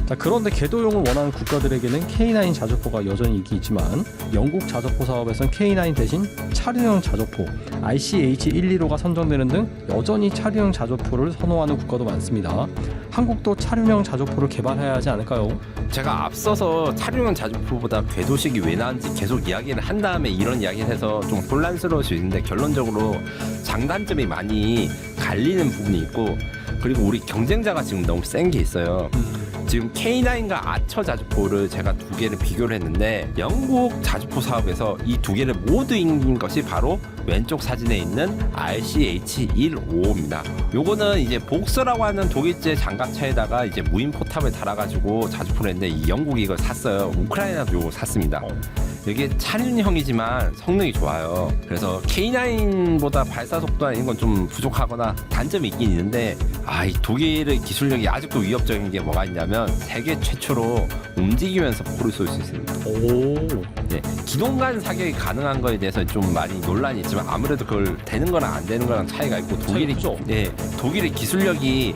S2: 자, 그런데 궤도용을 원하는 국가들에게는 K9 자주포가 여전히 인기 있지만 영국 자주포 사업에선 K9 대신 차륜형 자주포 ICH-115가 선정되는 등 여전히 차륜형 자주포를 선호하는 국가도 많습니다. 한국도 차륜형 자주포를 개발해야 하지 않을까요?
S1: 제가 앞서서 차륜형 자주포보다 궤도식이 왜 나은지 계속 이야기를 한 다음에 이런 이야기를 해서 좀 혼란스러울 수 있는데 결론적으로 장단점이 많이 갈리는 부분이 있고 그리고 우리 경쟁자가 지금 너무 센 게 있어요. 지금 K9과 아처 자주포를 제가 두 개를 비교를 했는데 영국 자주포 사업에서 이 두 개를 모두 이긴 것이 바로 왼쪽 사진에 있는 RCH-155입니다. 요거는 이제 복서라고 하는 독일제 장갑차에다가 이제 무인 포탑을 달아가지고 자주포를 했는데 이 영국이 이걸 샀어요. 우크라이나도 요거 샀습니다. 이게 차륜형이지만 성능이 좋아요. 그래서 K9보다 발사 속도나 이런 건 좀 부족하거나 단점이 있긴 있는데 이 독일의 기술력이 아직도 위협적인 게 뭐가 있냐면 세계 최초로 움직이면서 포를 쏠 수 있습니다.
S2: 오.
S1: 기동 간 사격이 가능한 거에 대해서 좀 많이 논란이 있지만 아무래도 그걸 되는 거랑 안 되는 거랑 차이가 있고 독일이
S2: 차이가 있죠?
S1: 독일의 기술력이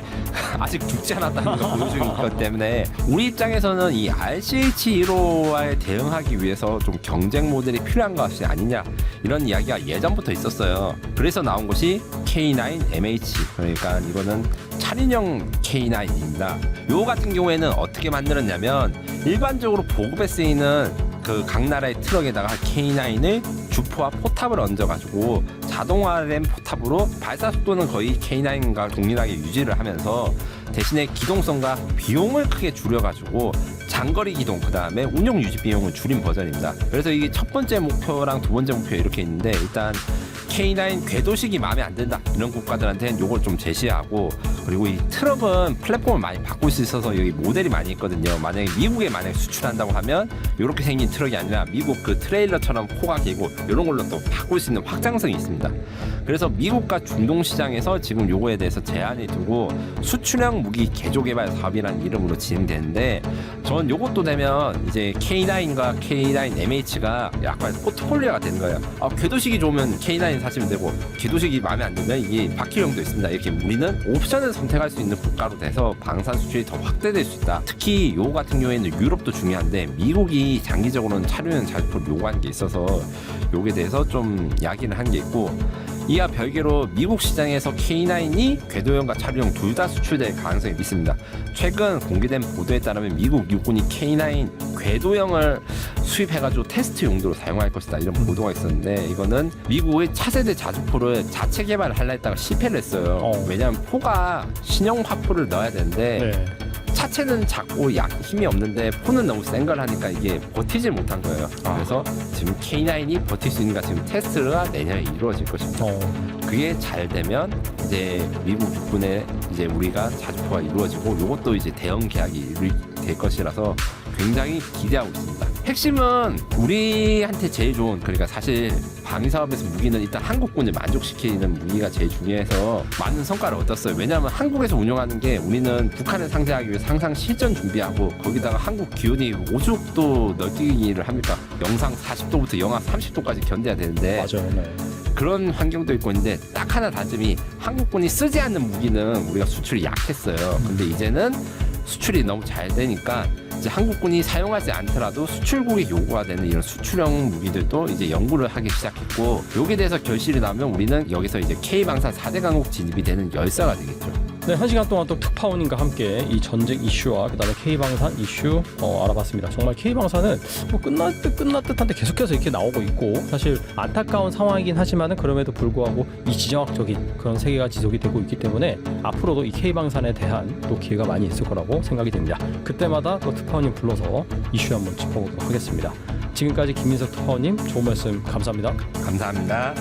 S1: 아직 죽지 않았다는 걸 보여주기 있기 때문에 우리 입장에서는 이 RCH-15와에 대응하기 위해서 좀 경쟁 모델이 필요한 것이 아니냐 이런 이야기가 예전부터 있었어요. 그래서 나온 것이 K9MH, 그러니까 이거는 차륜형 K9입니다. 요 같은 경우에는 어떻게 만들었냐면 일반적으로 보급에 쓰이는 그 각 나라의 트럭에다가 K9을 주포와 포탑을 얹어가지고 자동화된 포탑으로 발사 속도는 거의 K9과 동일하게 유지를 하면서 대신에 기동성과 비용을 크게 줄여가지고 장거리 기동, 그 다음에 운용 유지 비용을 줄인 버전입니다. 그래서 이게 첫 번째 목표랑 두 번째 목표 이렇게 있는데 일단 K9 궤도식이 마음에 안 든다 이런 국가들한테는 요걸 좀 제시하고, 그리고 이 트럭은 플랫폼을 많이 바꿀 수 있어서 여기 모델이 많이 있거든요. 만약에 미국에 수출한다고 하면 이렇게 생긴 트럭이 아니라 미국 그 트레일러처럼 코가 길고 이런 걸로 또 바꿀 수 있는 확장성이 있습니다. 그래서 미국과 중동 시장에서 지금 요거에 대해서 제한이 두고 수출형 무기 개조 개발 사업이라는 이름으로 진행되는데, 전 요것도 되면 이제 K9과 K9MH가 약간 포트폴리오가 되는 거예요. 궤도식이 좋으면 K9 사시면 되고 궤도식이 마음에 안 들면 이게 바뀔 형도 있습니다. 이렇게 우리는 옵션을 선택할 수 있는 국가로 돼서 방산 수출이 더 확대될 수 있다. 특히 요 같은 경우에는 유럽도 중요한데 미국이 장기적으로는 차륜형 자주포를 요구하는 게 있어서 요게 대해서 좀 이야기를 한 게 있고, 이와 별개로 미국 시장에서 K9이 궤도형과 차륜형 둘 다 수출될 가능성이 있습니다. 최근 공개된 보도에 따르면 미국 육군이 K9 궤도형을 수입해가지고 테스트 용도로 사용할 것이다 이런 보도가 있었는데, 이거는 미국의 차세대 자주포를 자체 개발을 하려 했다가 실패를 했어요. 왜냐하면 포가 신형 화포를 넣어야 되는데
S2: 네.
S1: 차체는 작고 힘이 없는데 포는 너무 센 걸 하니까 이게 버티질 못한 거예요. 그래서 지금 K9이 버틸 수 있는가 지금 테스트가 내년에 이루어질 것입니다. 그게 잘 되면 이제 미국 육군에 이제 우리가 자주포가 이루어지고 이것도 이제 대형 계약이 될 것이라서 굉장히 기대하고 있습니다. 핵심은 우리한테 제일 좋은, 그러니까 사실 방위 사업에서 무기는 일단 한국군을 만족시키는 무기가 제일 중요해서 많은 성과를 얻었어요. 왜냐하면 한국에서 운영하는 게 우리는 북한을 상대하기 위해서 항상 실전 준비하고 거기다가 한국 기온이 50도 널뛰기를 합니까? 영상 40도부터 영하 30도까지 견뎌야 되는데
S2: 맞아요. 네.
S1: 그런 환경도 있고 있는데 딱 하나 단점이 한국군이 쓰지 않는 무기는 우리가 수출이 약했어요. 근데 이제는 수출이 너무 잘 되니까 이제 한국군이 사용하지 않더라도 수출국이 요구가 되는 이런 수출형 무기들도 이제 연구를 하기 시작했고, 여기에 대해서 결실이 나면 우리는 여기서 이제 K방산 4대 강국 진입이 되는 열사가 되겠죠.
S2: 네, 1시간 동안 또 특파원님과 함께 이 전쟁 이슈와 그다음에 K방산 이슈 알아봤습니다. 정말 K방산은 뭐 끝날 듯한데 계속해서 이렇게 나오고 있고, 사실 안타까운 상황이긴 하지만은 그럼에도 불구하고 이 지정학적인 그런 세계가 지속이 되고 있기 때문에 앞으로도 이 K방산에 대한 또 기회가 많이 있을 거라고 생각이 됩니다. 그때마다 또 특파원님 불러서 이슈 한번 짚어보도록 하겠습니다. 지금까지 김민석 특파원님 좋은 말씀 감사합니다.
S1: 감사합니다.